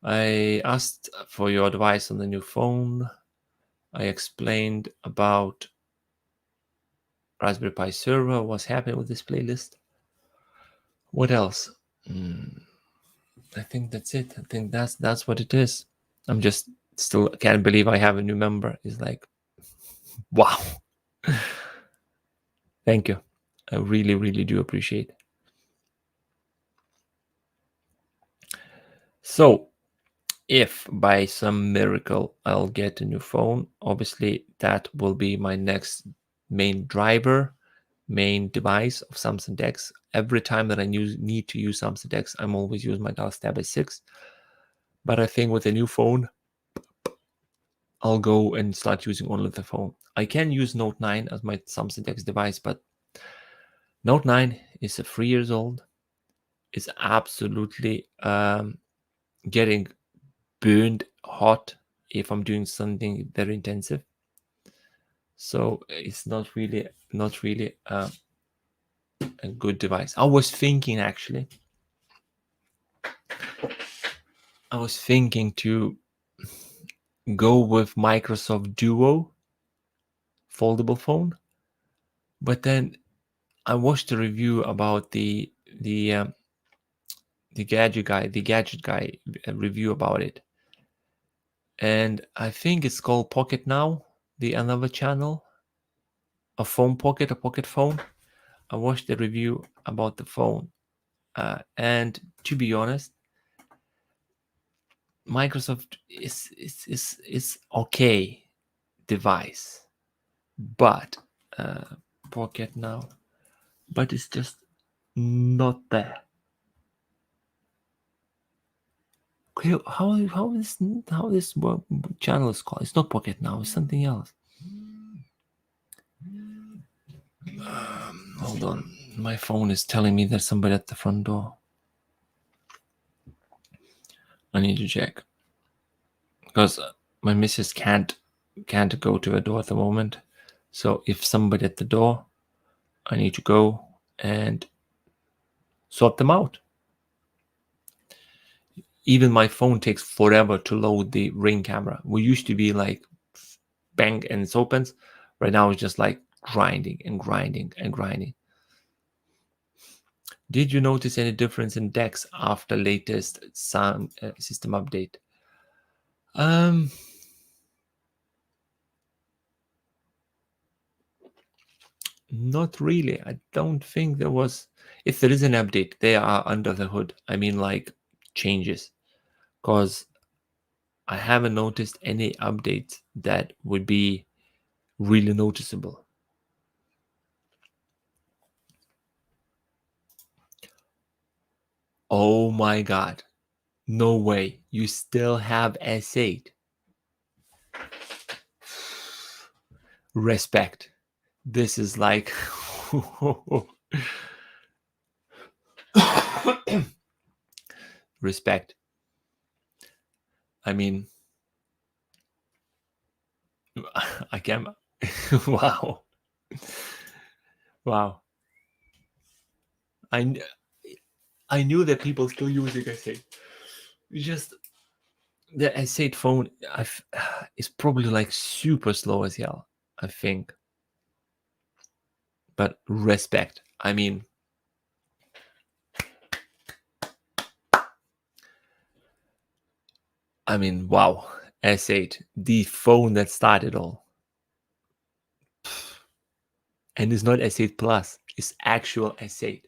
I asked for your advice on the new phone. I explained about Raspberry Pi server, what's happening with this playlist. What else? I think that's it. I think that's what it is. I'm just still can't believe I have a new member. It's like, wow. Thank you. I really, really do appreciate it. So if by some miracle I'll get a new phone, obviously that will be my next main driver, main device of Samsung DeX. Every time that I need to use Samsung DeX, I'm always using my Dallas Tab S6. But I think with a new phone, I'll go and start using only the phone. I can use Note 9 as my Samsung DeX device, but Note 9 is 3 years old. It's absolutely getting burned hot if I'm doing something very intensive. So it's not really a good device. I was thinking to go with Microsoft Duo foldable phone, but then I watched a review about the gadget guy review about it, and I think it's called Pocket Now, the another channel, a pocket phone. I watched the review about the phone, and to be honest, Microsoft is okay device, but Pocket Now, but it's just not there. Okay, how this channel is called? It's not Pocket Now. It's something else. Hold on, my phone is telling me there's somebody at the front door. I need to check because my missus can't go to the door at the moment. So if somebody at the door, I need to go and sort them out. Even my phone takes forever to load the Ring camera. We used to be like bang and it opens. Right now it's just like grinding and grinding and grinding. Did you notice any difference in DeX after latest sound system update? Not really. I don't think there was. If there is an update, they are under the hood. I mean, like changes, because I haven't noticed any updates that would be really noticeable. Oh my God. No way. You still have S8. Respect. This is like. Respect. I mean, I can. Wow. Wow. I, I knew that people still using S8. Just the S8 phone is probably like super slow as hell, I think. But respect. I mean, wow. S8, the phone that started all. And it's not S8 Plus, it's actual S8.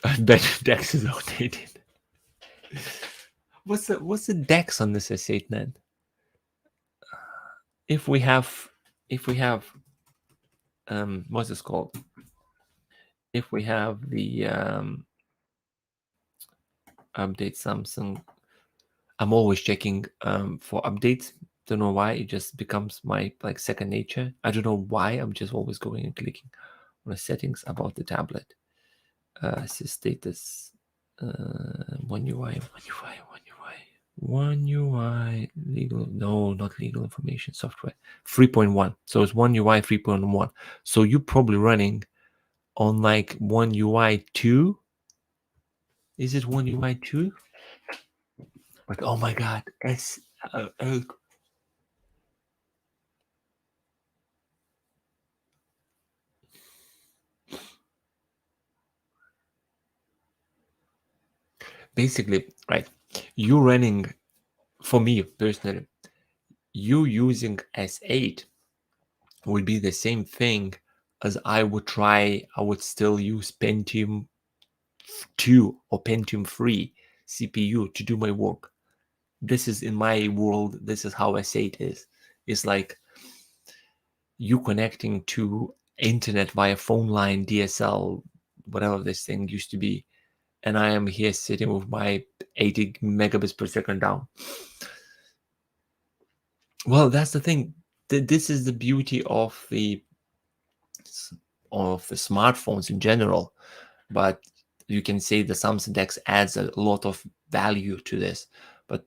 I bet DeX is outdated. What's the DeX on this S8 then? If we have what's this called? If we have the update Samsung, I'm always checking for updates. Don't know why, it just becomes my like second nature. I don't know why, I'm just always going and clicking on the settings about the tablet. Status, One UI, legal, no, not legal information software, 3.1. So it's One UI 3.1. So you're probably running on like One UI 2. Is it One UI 2? But oh my God, basically, right, you running, for me personally, you using S8 would be the same thing as I would still use Pentium 2 or Pentium 3 CPU to do my work. This is in my world, this is how S8 is. It's like you connecting to internet via phone line, DSL, whatever this thing used to be, and I am here sitting with my 80 megabits per second down. Well, that's the thing. This is the beauty of the smartphones in general, but you can say the Samsung DeX adds a lot of value to this. But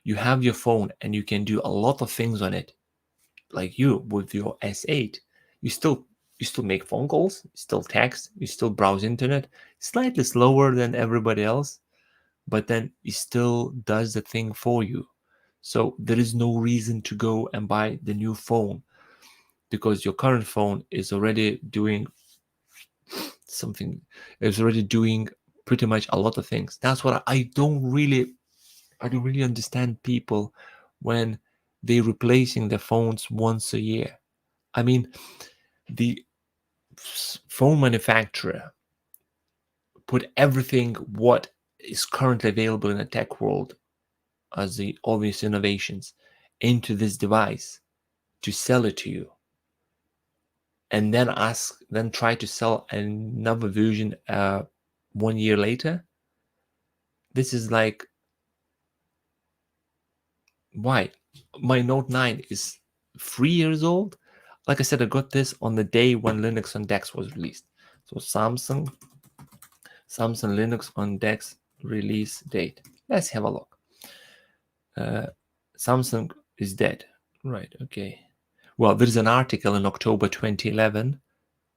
you have your phone and you can do a lot of things on it, like you with your S8. You still make phone calls, you still text, you still browse internet, slightly slower than everybody else, but then it still does the thing for you. So there is no reason to go and buy the new phone, because your current phone is already doing something, is already doing pretty much a lot of things. That's what I don't really understand people when they replacing their phones once a year. I mean, the phone manufacturer put everything what is currently available in the tech world as the obvious innovations into this device to sell it to you, and then try to sell another version 1 year later. This is like, why? My Note 9 is 3 years old. Like I said, I got this on the day when Linux on DeX was released. So Samsung Linux on DeX release date. Let's have a look. Samsung is dead. Right, okay. Well, there's an article in October 2011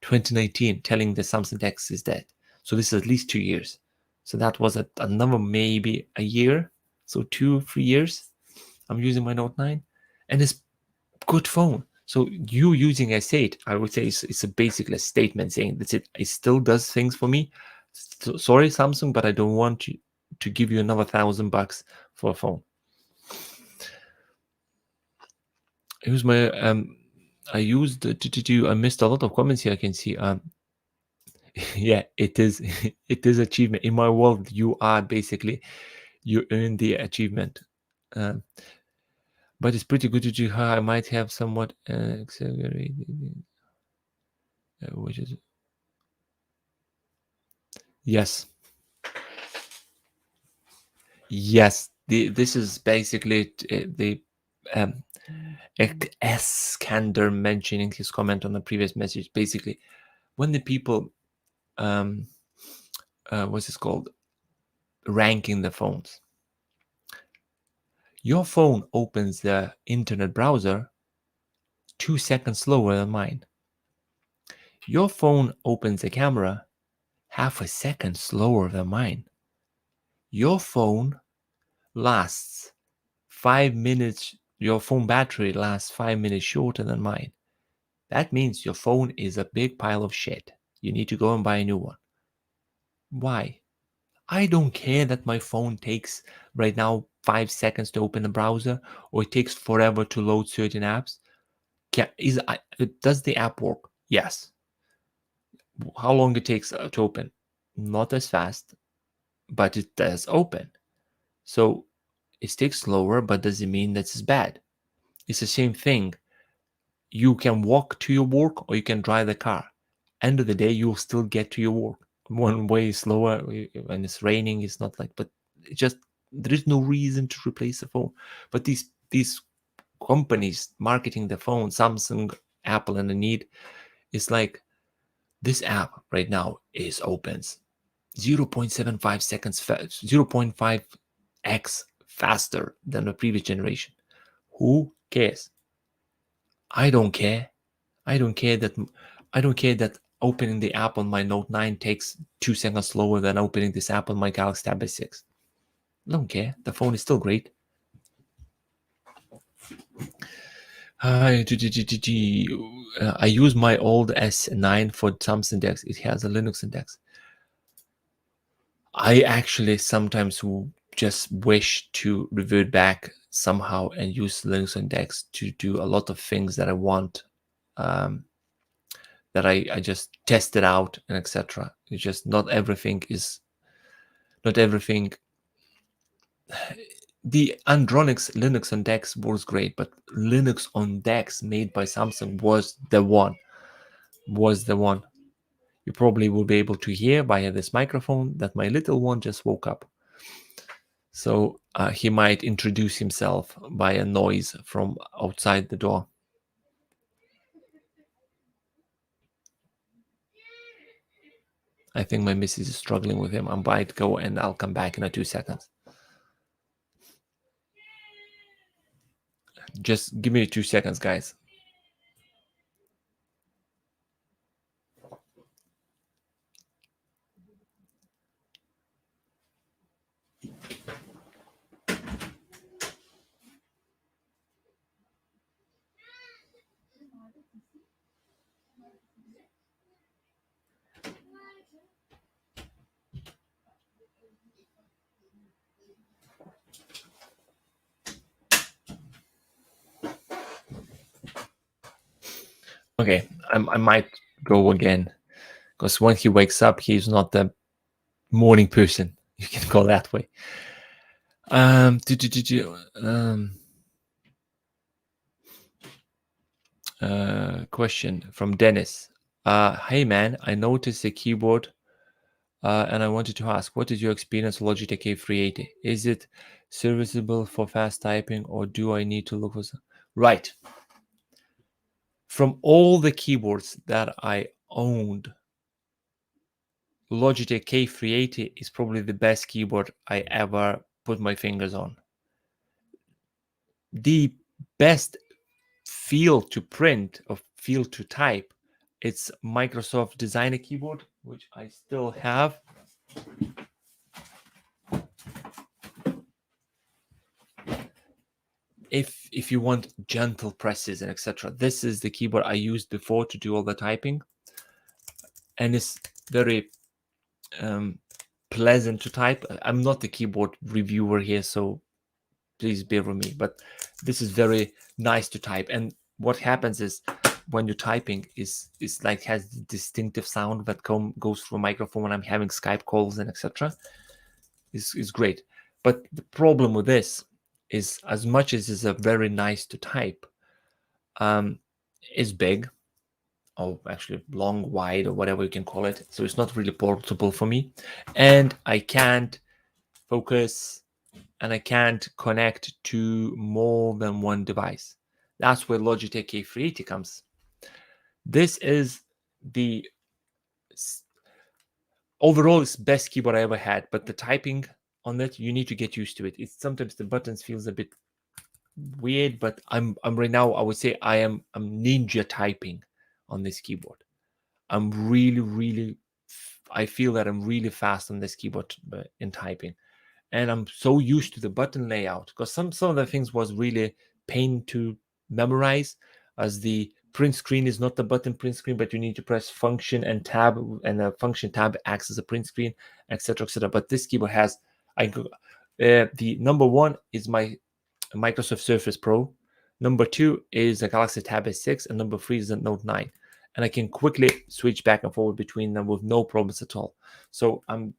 2019, telling the Samsung DeX is dead. So this is at least 2 years. So that was another maybe a year. So 2-3 years I'm using my Note 9, and it's good phone. So you using S8, I would say it's a basically a statement saying that's it. It still does things for me. So, sorry, Samsung, but I don't want to give you another $1,000 for a phone. Here's my I used I missed a lot of comments here. I can see yeah, it is it is achievement in my world. You are basically you earn the achievement. Um, but it's pretty good to do. I might have somewhat accelerated, which is yes, yes. This is basically the um, Eskander mentioning his comment on the previous message. Basically, when the people what's this called, ranking the phones, your phone opens the internet browser 2 seconds slower than mine. Your phone opens the camera half a second slower than mine. Your phone lasts 5 minutes, your phone battery lasts 5 minutes shorter than mine. That means your phone is a big pile of shit. You need to go and buy a new one. Why? I don't care that my phone takes right now 5 seconds to open the browser or it takes forever to load certain apps. Does the app work? Yes. How long it takes to open? Not as fast, but it does open. So it takes slower, but does it mean that it's bad? It's the same thing. You can walk to your work or you can drive the car. End of the day, you'll still get to your work. One way is slower when it's raining. It's not like, but it just there is no reason to replace the phone. But these companies marketing the phone, Samsung, Apple, and the need is like this app right now is opens 0.75 seconds 0.5x faster than the previous generation. Who cares? I don't care. I don't care that I don't care that opening the app on my Note 9 takes 2 seconds slower than opening this app on my Galaxy Tab S6. I don't care. The phone is still great. I use my old S9 for Samsung DeX. It has a Linux index. I actually sometimes just wish to revert back somehow and use Linux index to do a lot of things that I want, that I just tested out and etc. It's just not everything. The Andronix Linux on DeX was great, but Linux on DeX made by Samsung was the one. You probably will be able to hear via this microphone that my little one just woke up. So he might introduce himself by a noise from outside the door. I think my missus is struggling with him. I might go and I'll come back in 2 seconds. Just give me 2 seconds, guys. Okay, I might go again because when he wakes up, he's not the morning person. You can call that way. Question from Dennis. Hey man, I noticed a keyboard and I wanted to ask, what is your experience with Logitech K380? Is it serviceable for fast typing or do I need to look for some? Right. From all the keyboards that I owned, Logitech K380 is probably the best keyboard I ever put my fingers on. The best feel to print or feel to type It's Microsoft Designer keyboard, which I still have. If you want gentle presses and etc., this is the keyboard I used before to do all the typing, and it's very pleasant to type. I'm not the keyboard reviewer here, so please bear with me, but this is very nice to type. And what happens is when you're typing is like has the distinctive sound that goes through a microphone when I'm having Skype calls and etc. is great. But the problem with this is, as much as it's a very nice to type, is big, or actually long, wide, or whatever you can call it. So it's not really portable for me, and I can't focus, and I can't connect to more than one device. That's where Logitech K380 comes. This is the overall it's best keyboard I ever had, but the typing on it, you need to get used to it. It's sometimes the buttons feels a bit weird, but I'm right now, I would say I'm ninja typing on this keyboard. I'm really I feel that I'm really fast on this keyboard in typing, and I'm so used to the button layout, because some of the things was really pain to memorize, as the print screen is not the button print screen, but you need to press function and tab, and the function tab acts as a print screen, etc., etc. But this keyboard has, the number one is my Microsoft Surface Pro. Number two is a Galaxy Tab S6, and number three is a Note 9. And I can quickly switch back and forward between them with no problems at all. So I'm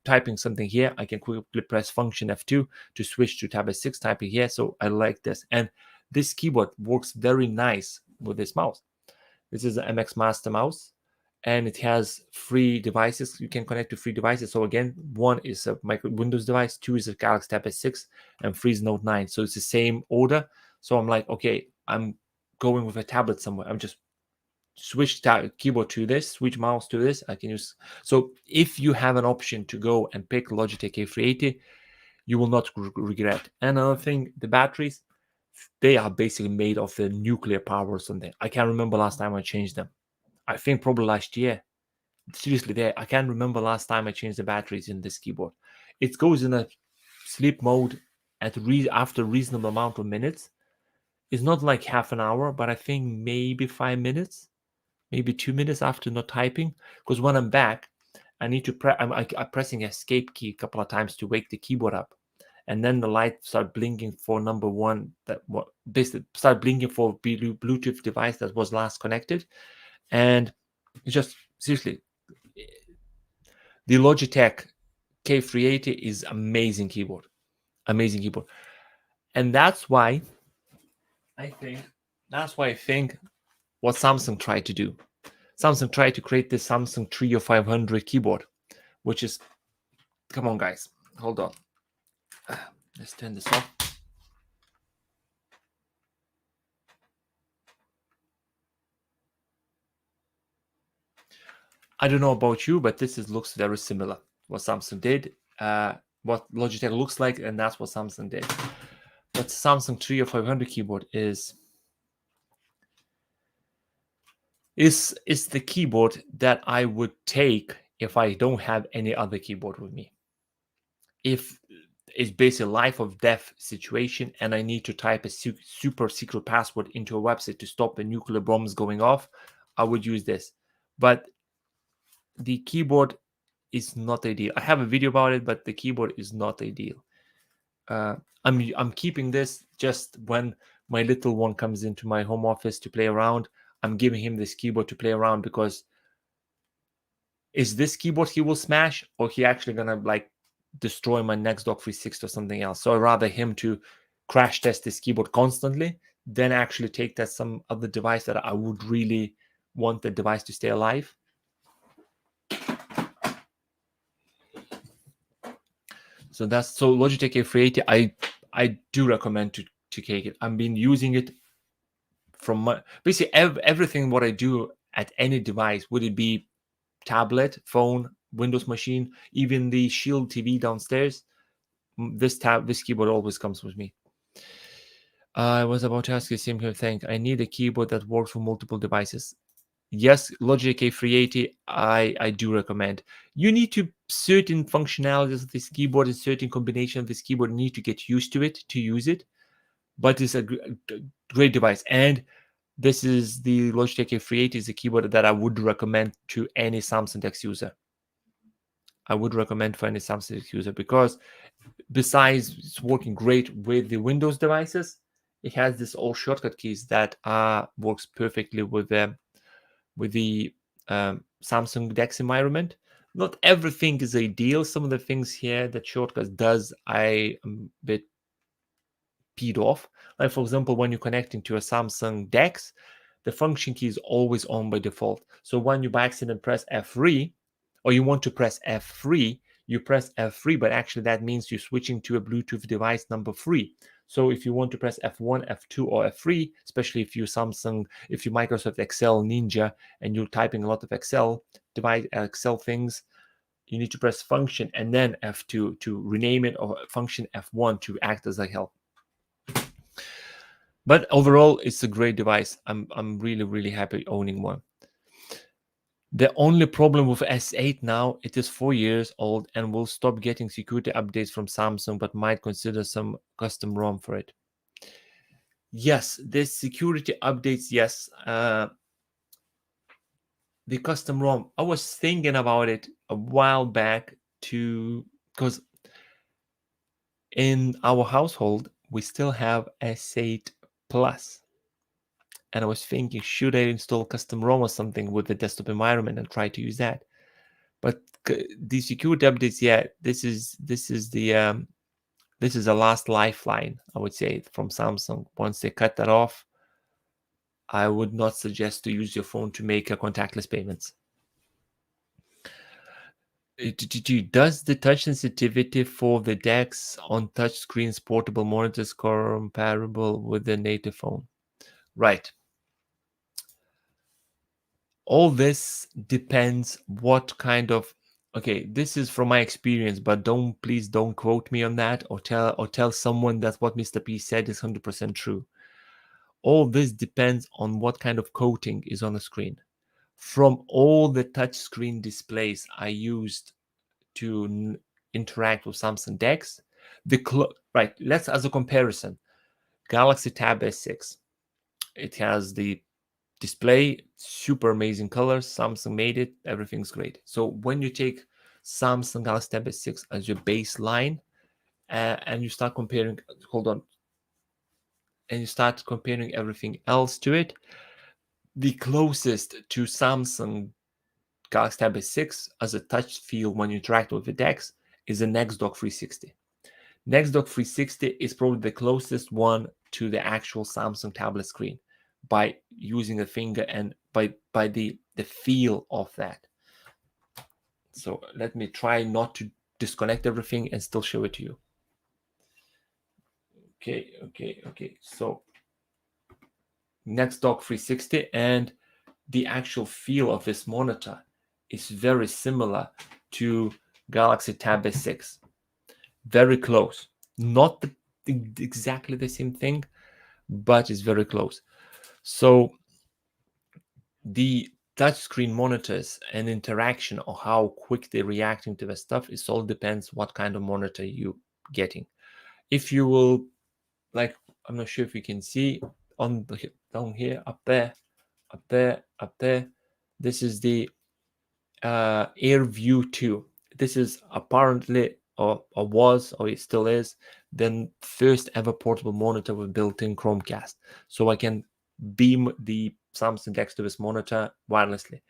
typing something here. I can quickly press Function F2 to switch to Tab S6, typing here. So I like this. And this keyboard works very nice with this mouse. This is an MX Master mouse, and it has 3 devices. You can connect to 3 devices. So again, one is a micro Windows device, 2 is a Galaxy Tab S6, and 3 is Note 9. So it's the same order. So I'm like, okay, I'm going with a tablet somewhere. I'm just switch keyboard to this, switch mouse to this. I can use. So if you have an option to go and pick Logitech K380, you will not regret. Another thing, the batteries, they are basically made of the nuclear power or something. I can't remember last time I changed them. I think probably last year. Seriously, I can't remember last time I changed the batteries in this keyboard. It goes in a sleep mode after a reasonable amount of minutes. It's not like half an hour, but I think maybe 5 minutes, maybe 2 minutes after not typing. Because when I'm back, I need to I'm pressing escape key a couple of times to wake the keyboard up, and then the light start blinking for number one, that what basically start blinking for Bluetooth device that was last connected. And it's just seriously, the Logitech K380 is amazing keyboard, and that's why I think what Samsung tried to do. Samsung tried to create the Samsung Trio 500 keyboard, which is, come on guys, hold on, let's turn this off. I don't know about you, but this looks very similar. What Samsung did, what Logitech looks like, and that's what Samsung did. But Samsung Trio 500 keyboard is the keyboard that I would take if I don't have any other keyboard with me. If it's basically life or death situation and I need to type a super secret password into a website to stop the nuclear bombs going off, I would use this. But the keyboard is not ideal. I have a video about it, but the keyboard is not ideal. I'm keeping this just when my little one comes into my home office to play around. I'm giving him this keyboard to play around, because is this keyboard he will smash, or he actually gonna like destroy my next Dock 360 or something else? So I'd rather him to crash test this keyboard constantly than actually take that some other device that I would really want the device to stay alive. So Logitech K380. I do recommend to take it. I've been using it from basically everything what I do at any device, would it be tablet, phone, Windows machine, even the Shield TV downstairs, this keyboard always comes with me. I was about to ask you the same thing. I need a keyboard that works for multiple devices. Yes, Logic K380, I do recommend. You need to certain functionalities of this keyboard and certain combination of this keyboard need to get used to it to use it, but it's a great device. And this is the Logitech K380 is a keyboard that I would recommend to any Samsung DeX user. I would recommend for any Samsung DeX user because besides it's working great with the Windows devices, it has this all shortcut keys that works perfectly with the Samsung DeX environment. Not everything is ideal. Some of the things here that shortcuts does, I am a bit peed off. Like for example, when you're connecting to a Samsung DeX, the function key is always on by default. So when you by accident press F3, or you want to press F3, you press F3, but actually that means you're switching to a Bluetooth device number 3. So if you want to press F1, F2, or F3, especially if you're Microsoft Excel Ninja and you're typing a lot of Excel things, you need to press function and then F2 to rename it, or function F1 to act as a help. But overall, it's a great device. I'm really, really happy owning one. The only problem with S8 now, it is 4 years old and will stop getting security updates from Samsung, but might consider some custom ROM for it. Yes, the security updates, yes. The custom ROM, I was thinking about it a while back because in our household, we still have S8 Plus. And I was thinking, should I install custom ROM or something with the desktop environment and try to use that? But the security updates, yeah, this is a last lifeline, I would say, from Samsung. Once they cut that off, I would not suggest to use your phone to make contactless payments. Does the touch sensitivity for the DeX on touchscreens portable monitors comparable with the native phone? Right. All this depends what kind of, okay, this is from my experience, but please don't quote me on that or tell someone that what Mr. P said is 100% true. All this depends on what kind of coating is on the screen. From all the touchscreen displays I used to interact with Samsung DeX, right, let's as a comparison, Galaxy Tab S6. It has the display, super amazing colors. Samsung made it, everything's great. So when you take Samsung Galaxy Tab S6 as your baseline, and you start comparing, and you start comparing everything else to it, the closest to Samsung Galaxy Tab S6 as a touch feel when you interact with the DeX is the NextDock 360. NextDock 360 is probably the closest one to the actual Samsung tablet screen by using a finger and by the feel of that. So let me try not to disconnect everything and still show it to you. Okay. So NextDock 360, and the actual feel of this monitor is very similar to Galaxy Tab S6. Very close. Not exactly the same thing, but it's very close. So the touchscreen monitors and interaction or how quick they're reacting to the stuff, it all depends what kind of monitor you getting. If you will, like, I'm not sure if you can see on the down here, up there, this is the AirView 2. This is apparently, or was, or it still is, the first ever portable monitor with built-in Chromecast. So I can beam the Samsung DeX to this monitor wirelessly.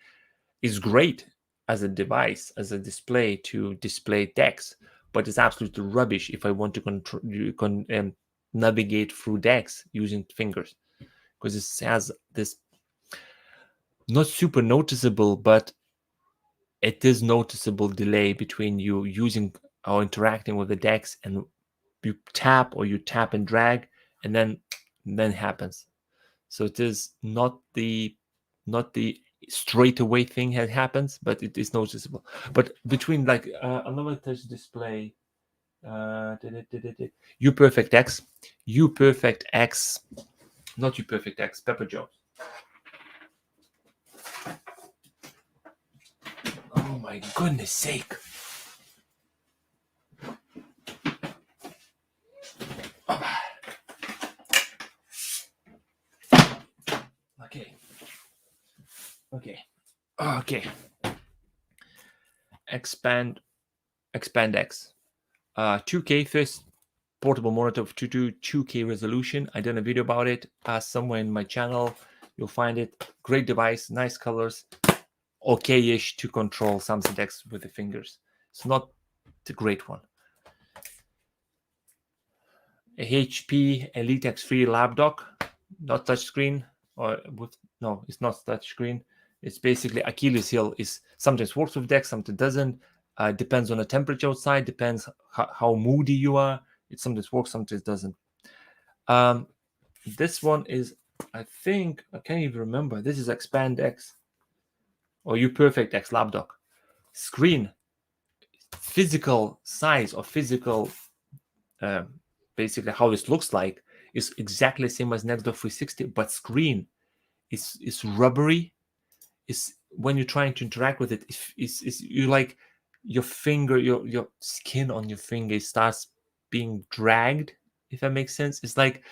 It's great as a device, as a display to display DeX, but it's absolutely rubbish if I want to navigate through DeX using fingers, because it has this not super noticeable, but it is noticeable delay between you using or interacting with the DeX and you tap and drag, and then happens. So it is not the straight away thing that happens, but it is noticeable. But between like another touch display, UPerfect X, not UPerfect X, Pepper Jones. my goodness sake. Okay. Expand DeX. 2K first portable monitor to do 2K resolution. I done a video about it somewhere in my channel. You'll find it. Great device, nice colors, okay-ish to control Samsung DeX with the fingers. It's not the great one. A HP Elite X3 lap dock, not touchscreen, or with no, it's not touchscreen. It's basically Achilles heel. Is sometimes works with DeX, sometimes doesn't. Depends on the temperature outside. Depends how moody you are. It sometimes works, sometimes doesn't. This one is, I think, I can't even remember. This is Expand DeX or UPerfect X lap dock. Screen, physical size or physical, basically how this looks like is exactly the same as Nextdoor 360, but screen is rubbery. Is when you're trying to interact with it, is you like your finger, your skin on your finger starts being dragged, if that makes sense. It's like,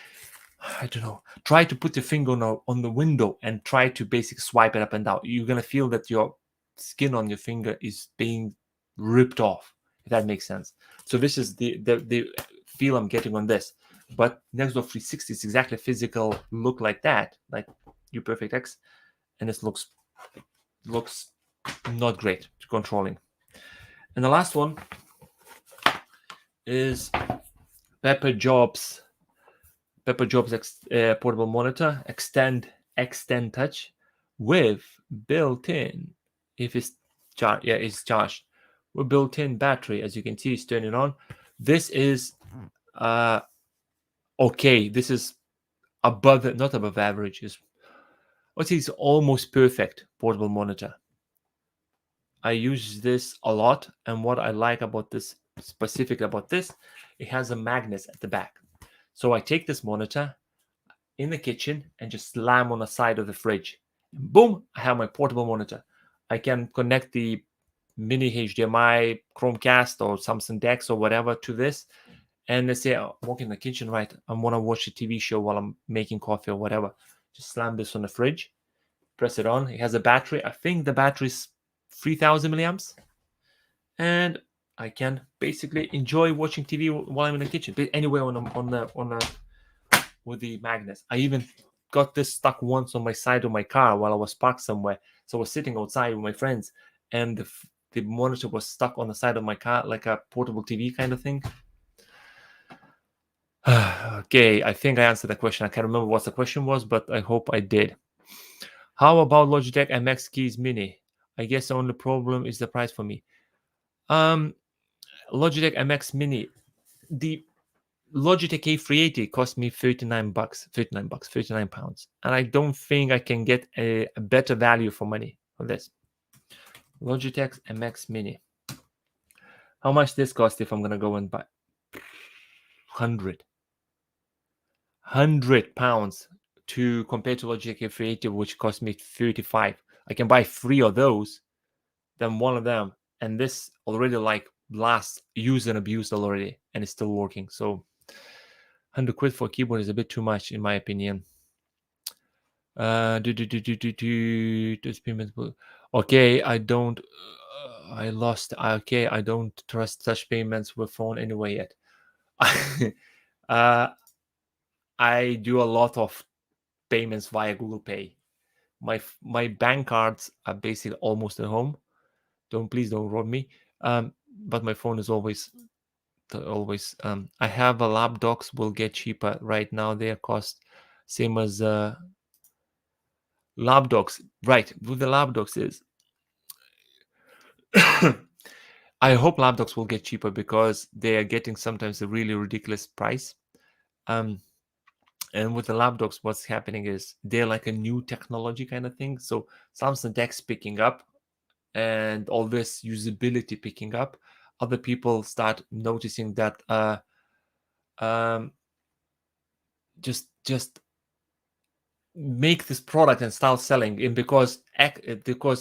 I don't know, try to put your finger on the window and try to basically swipe it up and down. You're gonna feel that your skin on your finger is being ripped off, if that makes sense. So this is the feel I'm getting on this. But Nextdoor 360 is exactly physical look like that, like UPerfect X, and this looks not great to controlling. And the last one is Pepper Jobs portable monitor, extend touch with built-in, if it's charged, it's charged with built-in battery. As you can see, it's turning on. This is okay. This is above, not above average. It's almost perfect portable monitor. I use this a lot, and what I like about this, specifically about this, it has a magnet at the back. So I take this monitor in the kitchen and just slam on the side of the fridge. And boom, I have my portable monitor. I can connect the mini HDMI Chromecast or Samsung DeX or whatever to this. And let's say I walk in the kitchen, right? I want to watch a TV show while I'm making coffee or whatever. Just slam this on the fridge, press it on. It has a battery. I think the battery is 3000 milliamps. And I can basically enjoy watching TV while I'm in the kitchen. Anywhere on the with the magnets. I even got this stuck once on my side of my car while I was parked somewhere. So I was sitting outside with my friends, and the monitor was stuck on the side of my car, like a portable TV kind of thing. Okay, I think I answered the question. I can't remember what the question was, but I hope I did. How about Logitech MX Keys Mini? I guess the only problem is the price for me. Logitech MX Mini, the Logitech A380 cost me 39 pounds, and I don't think I can get a better value for money for this. Logitech MX Mini. How much this cost if I'm gonna go and buy? 100 pounds to compare to Logitech A380, which cost me 35. I can buy 3 of those, then one of them, and this already like last used and abused already, and it's still working. So 100 quid for a keyboard is a bit too much in my opinion. Okay, I don't. I lost. Okay, I don't trust such payments with phone anyway yet. I do a lot of payments via Google Pay. My bank cards are basically almost at home. Please don't rob me. But my phone is always. I have a lap docks will get cheaper right now. Their cost same as lap docks. Right, with the lap docks is. I hope lap docks will get cheaper because they are getting sometimes a really ridiculous price. And with the lap docks, what's happening is they're like a new technology kind of thing. So Samsung DeX picking up and all this usability picking up. Other people start noticing that just make this product and start selling. And because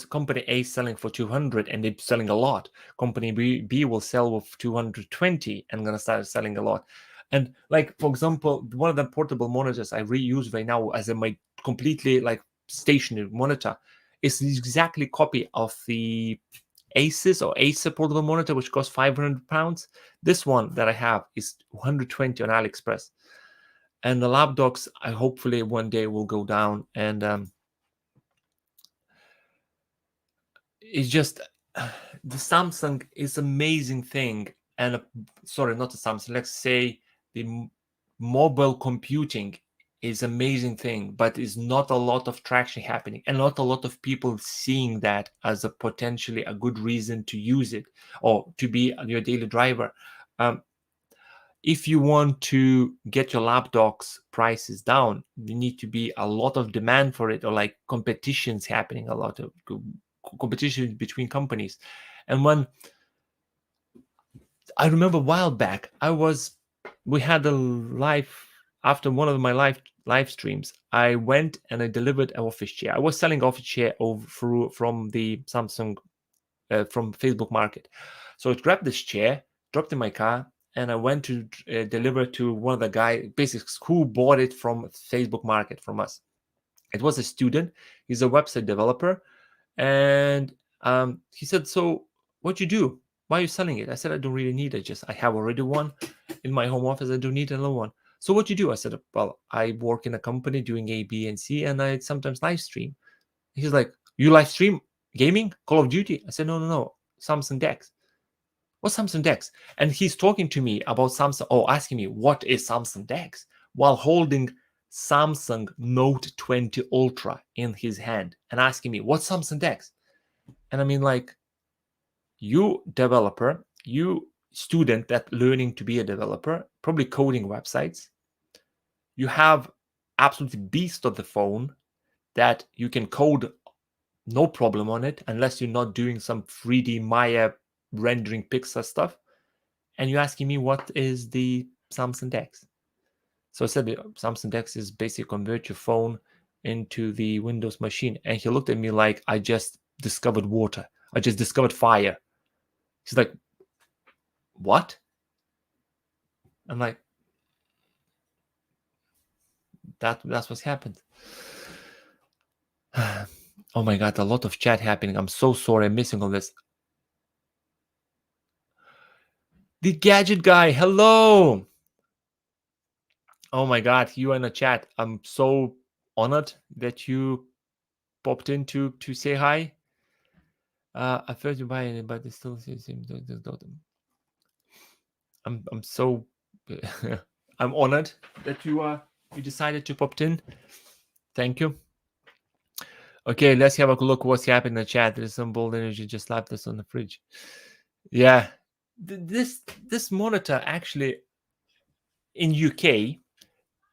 company A is selling for 200 and they're selling a lot, company B will sell with 220 and gonna start selling a lot. And like, for example, one of the portable monitors I reuse right now as my completely like stationary monitor is exactly copy of the Acer portable monitor, which costs 500 pounds. This one that I have is 120 on AliExpress. And the lap docks, I hopefully one day will go down. And it's just the Samsung is amazing thing. And sorry, not the Samsung. Let's say the mobile computing is amazing thing, but is not a lot of traction happening, and not a lot of people seeing that as a potentially a good reason to use it or to be your daily driver. If you want to get your lap docks prices down, you need to be a lot of demand for it, or like competitions happening, a lot of competition between companies. And when I remember a while back, we had a live, after one of my live streams, I went and I delivered an office chair. I was selling office chair from the Samsung, from Facebook Market. So I grabbed this chair, dropped in my car, and I went to deliver to one of the guy, basically, who bought it from Facebook Market from us. It was a student. He's a website developer, and he said, "So, what you do? Why are you selling it?" I said, "I don't really need it. I have already one in my home office. I don't need another one." "So what you do?" I said, "Well, I work in a company doing A, B, and C, and I sometimes live stream." He's like, "You live stream gaming, Call of Duty?" I said, "No, no, no, Samsung DeX." "What's Samsung DeX?" And he's talking to me about Samsung, or asking me what is Samsung DeX, while holding Samsung Note 20 Ultra in his hand and asking me what's Samsung DeX. And I mean, like, you developer, you student that learning to be a developer, probably coding websites, you have absolutely beast of the phone that you can code no problem on it, unless you're not doing some 3D Maya rendering Pixar stuff. And you're asking me what is the Samsung DeX. So I said the Samsung DeX is basically convert your phone into the Windows machine. And he looked at me like I just discovered water. I just discovered fire. He's like, "What?" I'm like, that's what's happened. Oh my god, a lot of chat happening. I'm so sorry, I'm missing all this. The gadget guy, hello. Oh my god, you in the chat. I'm so honored that you popped in to say hi. I first you buy it, but it still seems I'm so I'm honored that you decided to pop in. Thank you. Okay, let's have a look what's happening in the chat. There's some bold energy just slapped us on the fridge. Yeah. This monitor actually in UK,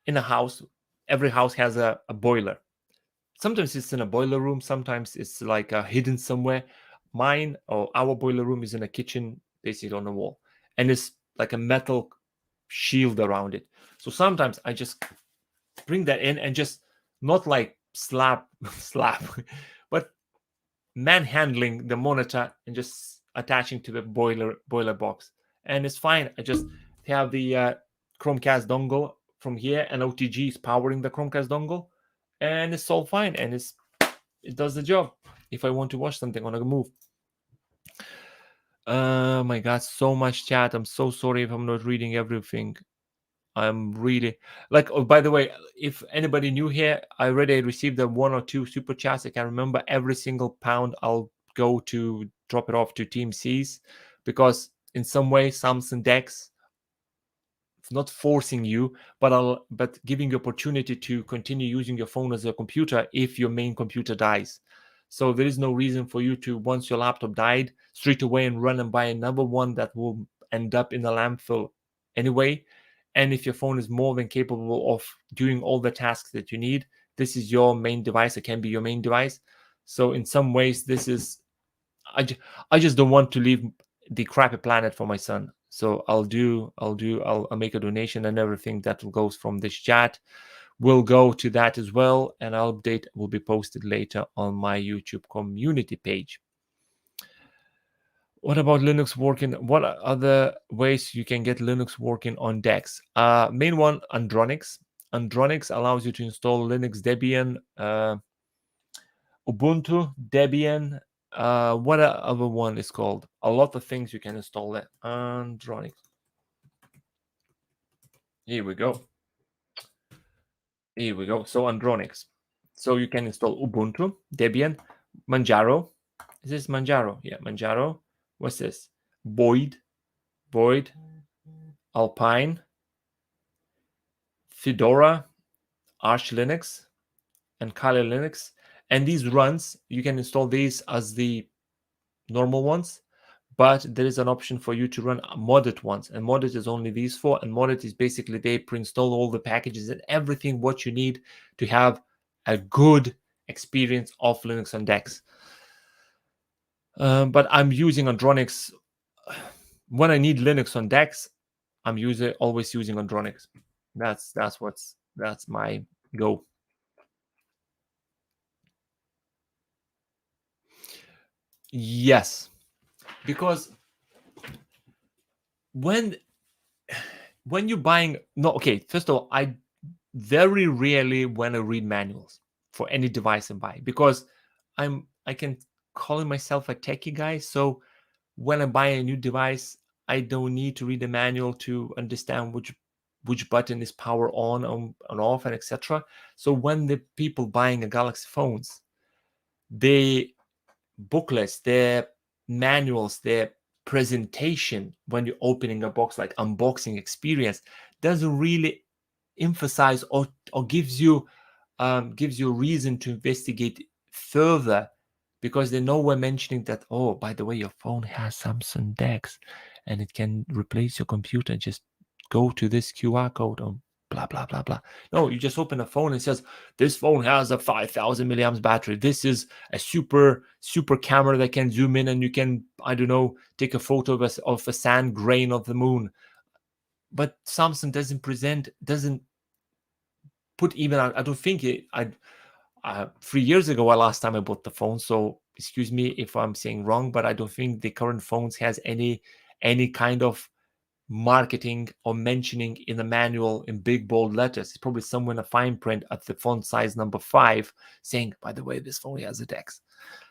in a house, every house has a boiler. Sometimes it's in a boiler room, sometimes it's like hidden somewhere. Mine, or our boiler room, is in a kitchen, basically on the wall, and it's like a metal shield around it. So sometimes I just bring that in and just not like slap, but manhandling the monitor and just attaching to the boiler box, and it's fine. I just have the Chromecast dongle from here, and OTG is powering the Chromecast dongle, and it's all fine, and it does the job if I want to watch something on a move. Oh my god, so much chat. I'm so sorry if I'm not reading everything. I'm really like, oh, by the way, if anybody new here, I already received the 1 or 2 super chats. I can remember every single pound I'll go to drop it off to Team C's, because in some way Samsung DeX, it's not forcing you, but giving you opportunity to continue using your phone as a computer if your main computer dies. So there is no reason for you to, once your laptop died, straight away and run and buy another one that will end up in the landfill anyway. And if your phone is more than capable of doing all the tasks that you need, this is your main device. It can be your main device. So in some ways, this is, I just don't want to leave the crappy planet for my son. So I'll make a donation, and everything that goes from this chat will go to that as well, and our update will be posted later on my YouTube community page. What about Linux working? What are other ways you can get Linux working on DeX? Main one, Andronix. Andronix allows you to install Linux, Debian, Ubuntu, Debian. What other one is called? A lot of things you can install there. Andronix. Here we go. Here we go. So Andronix. So you can install Ubuntu, Debian, Manjaro. Is this Manjaro? Yeah, Manjaro. What's this? Boyd, Alpine, Fedora, Arch Linux, and Kali Linux. And these runs, you can install these as the normal ones, but there is an option for you to run modded ones. And modded is only these four. And modded is basically they pre-install all the packages and everything what you need to have a good experience of Linux on DeX. But I'm using Andronix when I need Linux on DeX. I'm always using Andronix. That's my go. Yes, because when you're buying, no, okay, first of all, I very rarely when I read manuals for any device I buy, because I can call myself a techie guy. So when I buy a new device, I don't need to read the manual to understand which button is power on and off and etc. So when the people buying a Galaxy phones, they booklets, their manuals, their presentation when you're opening a box, like unboxing experience, doesn't really emphasize or gives you a reason to investigate further, because they know we're mentioning that, oh, by the way, your phone has Samsung DeX and it can replace your computer. Just go to this QR code on blah blah blah blah. No, you just open a phone and it says this phone has a 5,000 milliamps battery. This is a super camera that can zoom in and you can, I don't know, take a photo of a sand grain of the moon. But Samsung doesn't put even, I don't think it, 3 years ago, last time I bought the phone, so excuse me if I'm saying wrong, but I don't think the current phones has any kind of marketing or mentioning in the manual in big bold letters. It's probably somewhere in a fine print at the font size number 5 saying, by the way, this phone has a DeX.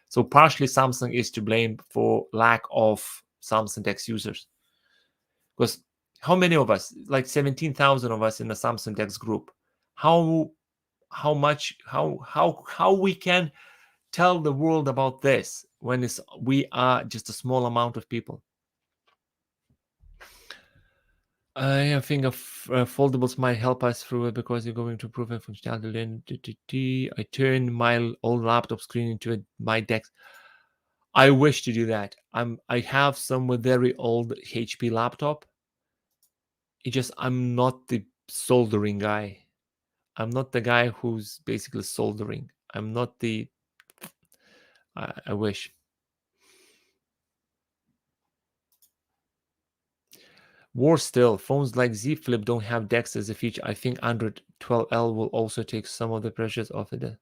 So partially Samsung is to blame for lack of Samsung DeX users, because how many of us, like 17,000 of us in the Samsung DeX group, how we can tell the world about this when we are just a small amount of people. I think foldables might help us through it because you're going to improve it functionality. I turn my old laptop screen into my DeX. I wish to do that. I have some very old HP laptop. I'm not the soldering guy. I'm not the guy who's basically soldering. I'm not the. I wish. Worse still, phones like Z Flip don't have DeX as a feature. I think Android 12L will also take some of the pressures off it.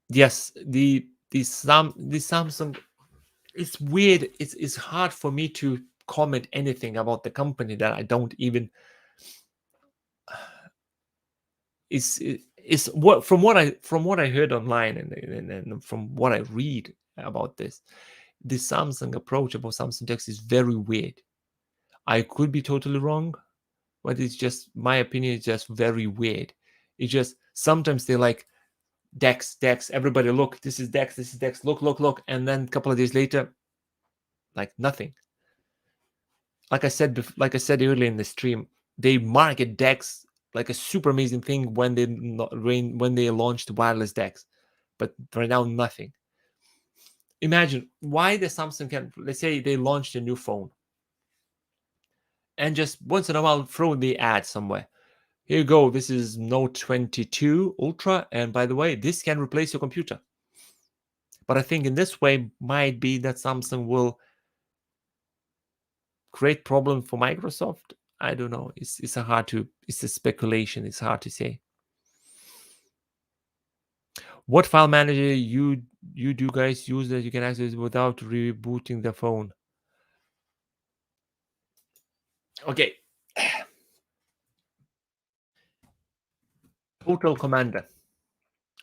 Yes, the Samsung. It's weird. It's hard for me to comment anything about the company that I don't even. Is what from what I heard online and from what I read about this, the Samsung approach about Samsung DeX is very weird. I could be totally wrong, but it's just my opinion is just very weird. It's just sometimes they're like DeX, everybody look, this is DeX, look, and then a couple of days later, like nothing. Like I said earlier in the stream, they market DeX like a super amazing thing when they launched wireless DeX, but right now nothing. Imagine why the Samsung can, let's say they launched a new phone and just once in a while throw the ad somewhere. Here you go. This is Note 22 Ultra. And by the way, this can replace your computer. But I think in this way might be that Samsung will create problem for Microsoft. I don't know. It's a speculation. It's hard to say. What file manager you do guys use that you can access without rebooting the phone? Okay. Total Commander.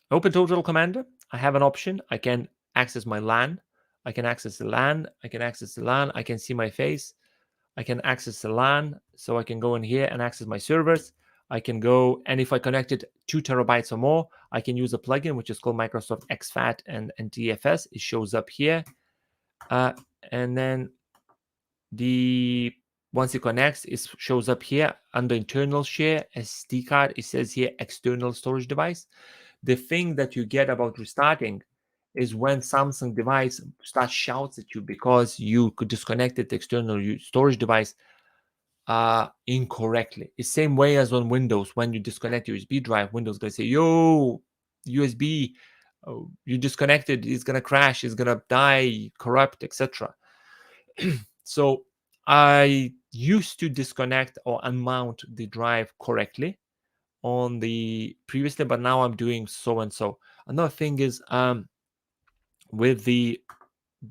Open Total Commander. I have an option. I can access my LAN. I can access the LAN. I can access the LAN. I can see my face. I can access the LAN. So I can go in here and access my servers. I can go, and if I connected 2 terabytes or more, I can use a plugin which is called Microsoft XFAT and DFS. It shows up here. And then once it connects, it shows up here under internal share SD card. It says here external storage device. The thing that you get about restarting is when Samsung device starts shouts at you because you could disconnected the external storage device incorrectly. It's same way as on Windows. When you disconnect USB drive, Windows gonna say, "Yo, USB, you disconnected. It's gonna crash. It's gonna die, corrupt, etc." So I used to disconnect or unmount the drive correctly on the previously, but now I'm doing so and so. Another thing is with the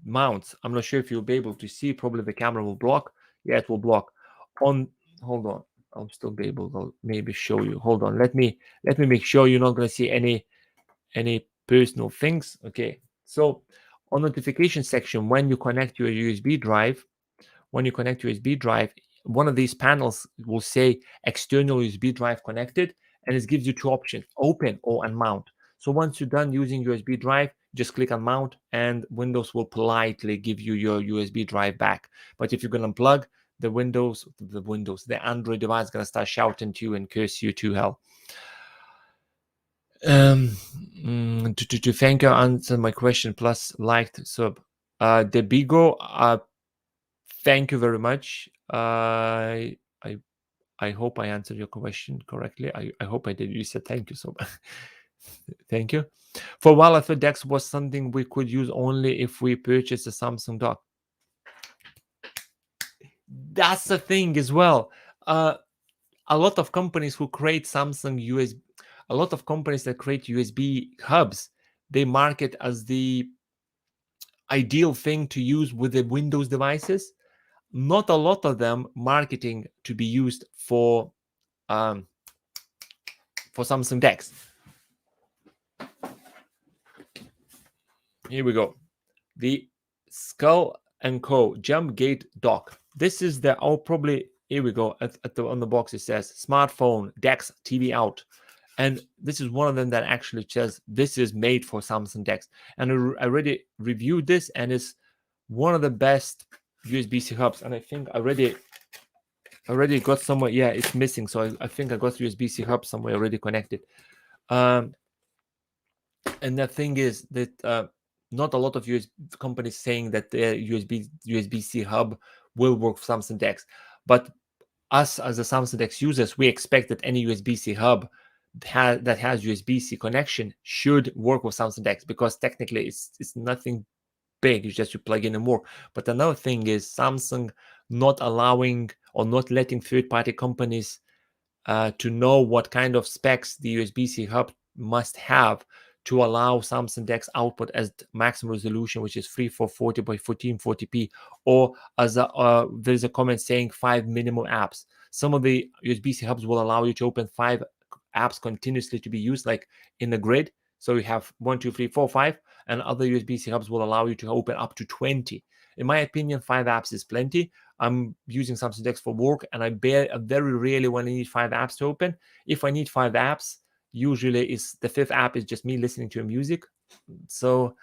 mounts, I'm not sure if you'll be able to see. Probably the camera will block. Yeah, it will block. Hold on, I'll still be able to maybe show you. Hold on, let me make sure you're not going to see any personal things. Okay, so on notification section, when you connect your USB drive, one of these panels will say external USB drive connected, and it gives you 2 options, open or unmount. So once you're done using USB drive, just click on mount and Windows will politely give you your USB drive back. But if you're going to unplug, the Android device is going to start shouting to you and curse you to hell. To thank you, answer my question plus liked sub. The Bigo, thank you very much. I hope I answered your question correctly. I hope I did. You said thank you so much. Thank you. For while for DeX was something we could use only if we purchased a Samsung dock. That's the thing as well. A lot of companies who create Samsung USB, a lot of companies that create USB hubs, they market as the ideal thing to use with the Windows devices. Not a lot of them marketing to be used for Samsung DeX. Here we go. The Skull & Co. Jump Gate Dock. This is the, here we go. On the box it says smartphone, DeX, TV out. And this is one of them that actually says this is made for Samsung DeX. And I already reviewed this, and it's one of the best USB-C hubs. And I think I already got somewhere. Yeah, it's missing. So I think I got USB-C hub somewhere already connected. And the thing is that not a lot of companies saying that their USB-C hub will work for Samsung DeX. But us as a Samsung DeX users, we expect that any USB-C hub that has USB-C connection should work with Samsung DeX, because technically it's nothing big. It's just you plug in and work. But another thing is Samsung not allowing or not letting third-party companies to know what kind of specs the USB-C hub must have to allow Samsung DeX output as maximum resolution, which is 3440 by 1440p, or as there's a comment saying 5 minimum apps. Some of the USB-C hubs will allow you to open 5 apps continuously to be used, like in the grid. So you have 1, 2, 3, 4, 5, and other USB-C hubs will allow you to open up to 20. In my opinion, 5 apps is plenty. I'm using Samsung DeX for work, and I very rarely when I need 5 apps to open. If I need 5 apps, usually is the 5th app is just me listening to music. So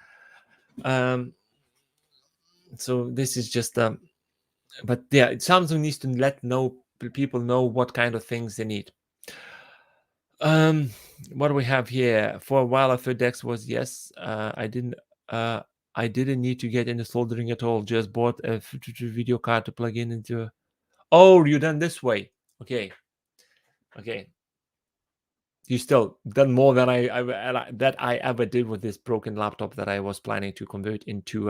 this is just but yeah, Samsung needs to let people know what kind of things they need. What do we have here? For a while I thought DeX was yes. I didn't need to get into soldering at all. Just bought a video card to plug in into. Oh, you done this way? Okay. You still done more than I ever did with this broken laptop that I was planning to convert into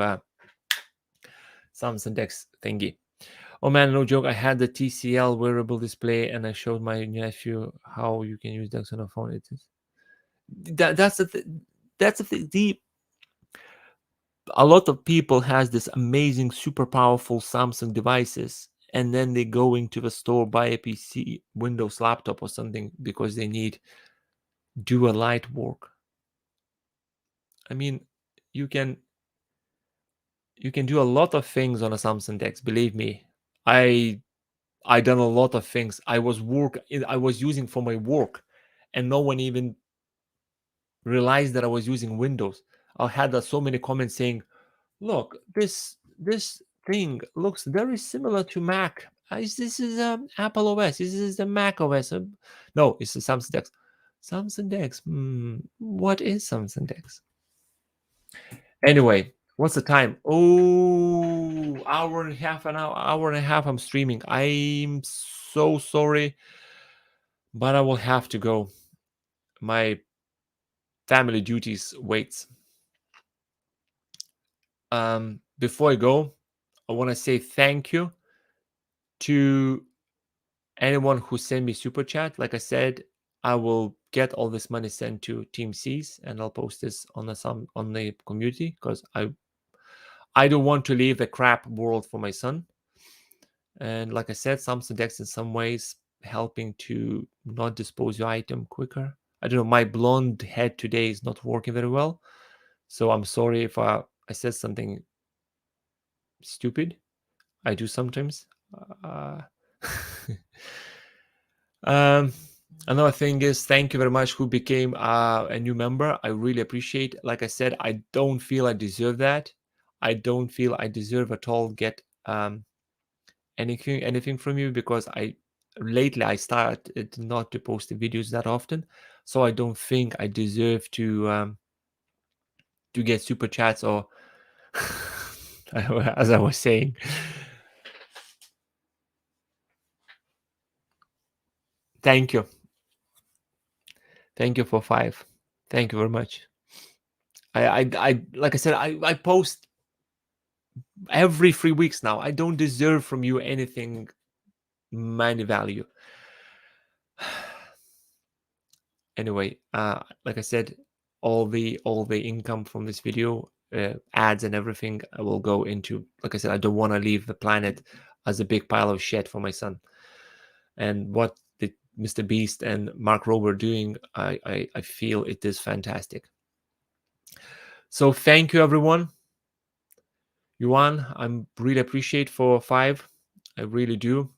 Samsung DeX thingy. Oh man, no joke. I had the TCL wearable display, and I showed my nephew how you can use DeX on a phone. It is that's that's the a lot of people has this amazing, super powerful Samsung devices, and then they go into the store, buy a PC, Windows laptop or something because they need do a light work. I mean, you can do a lot of things on a Samsung DeX. Believe me, I done a lot of things. I was using for my work, and no one even realized that I was using Windows. I had so many comments saying, "Look, this thing looks very similar to Mac. This is Apple OS. This is the Mac OS. No, it's the Samsung DeX. Samsung DeX. What is Samsung DeX? Anyway, what's the time? Oh, hour and a half, hour and a half. I'm streaming. I'm so sorry, but I will have to go. My family duties waits. Before I go, I want to say thank you to anyone who sent me super chat. Like I said, I will get all this money sent to Team C's, and I'll post this on the community because I don't want to leave a crap world for my son. And like I said, Samsung DeX in some ways helping to not dispose your item quicker. I don't know. My blonde head today is not working very well, so I'm sorry if I said something stupid. I do sometimes. Uh, um, Another thing is, thank you very much who became a new member. I really appreciate. Like I said, I don't feel I deserve that. I don't feel I deserve at all get anything from you because lately I started not to post the videos that often, so I don't think I deserve to get super chats or as I was saying. Thank you. Thank you for 5. Thank you very much. I like I said, I post every 3 weeks now. I don't deserve from you anything money value. Anyway, like I said, all the income from this video, ads and everything, I will go into. Like I said, I don't want to leave the planet as a big pile of shit for my son. And what the Mr. Beast and Mark Rober doing, I feel it is fantastic. So thank you, everyone. Yuan, I'm really appreciate for 5. I really do.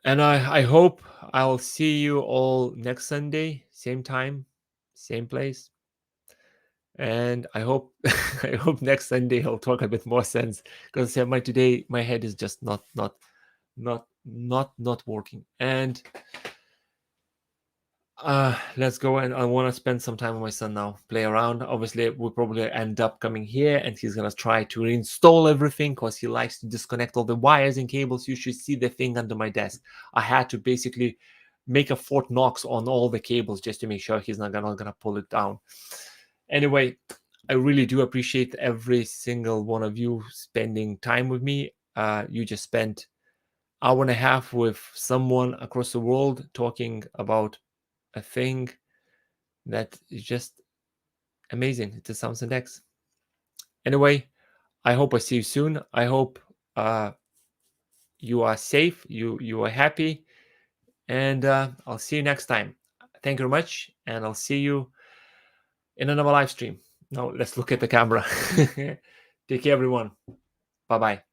And I hope I'll see you all next Sunday, same time, same place. And I hope I hope next Sunday I'll talk a bit more sense because my head is just not working. And let's go, and I want to spend some time with my son now, play around. Obviously, we'll probably end up coming here, and he's gonna try to reinstall everything because he likes to disconnect all the wires and cables. You should see the thing under my desk. I had to basically make a Fort Knox on all the cables just to make sure he's not gonna pull it down. Anyway, I really do appreciate every single one of you spending time with me. You just spent hour and a half with someone across the world talking about a thing that is just amazing. It's a Samsung DeX. Anyway, I hope I see you soon. I hope you are safe, you are happy, and I'll see you next time. Thank you very much, and I'll see you in another live stream. Now let's look at the camera. Take care, everyone. Bye bye.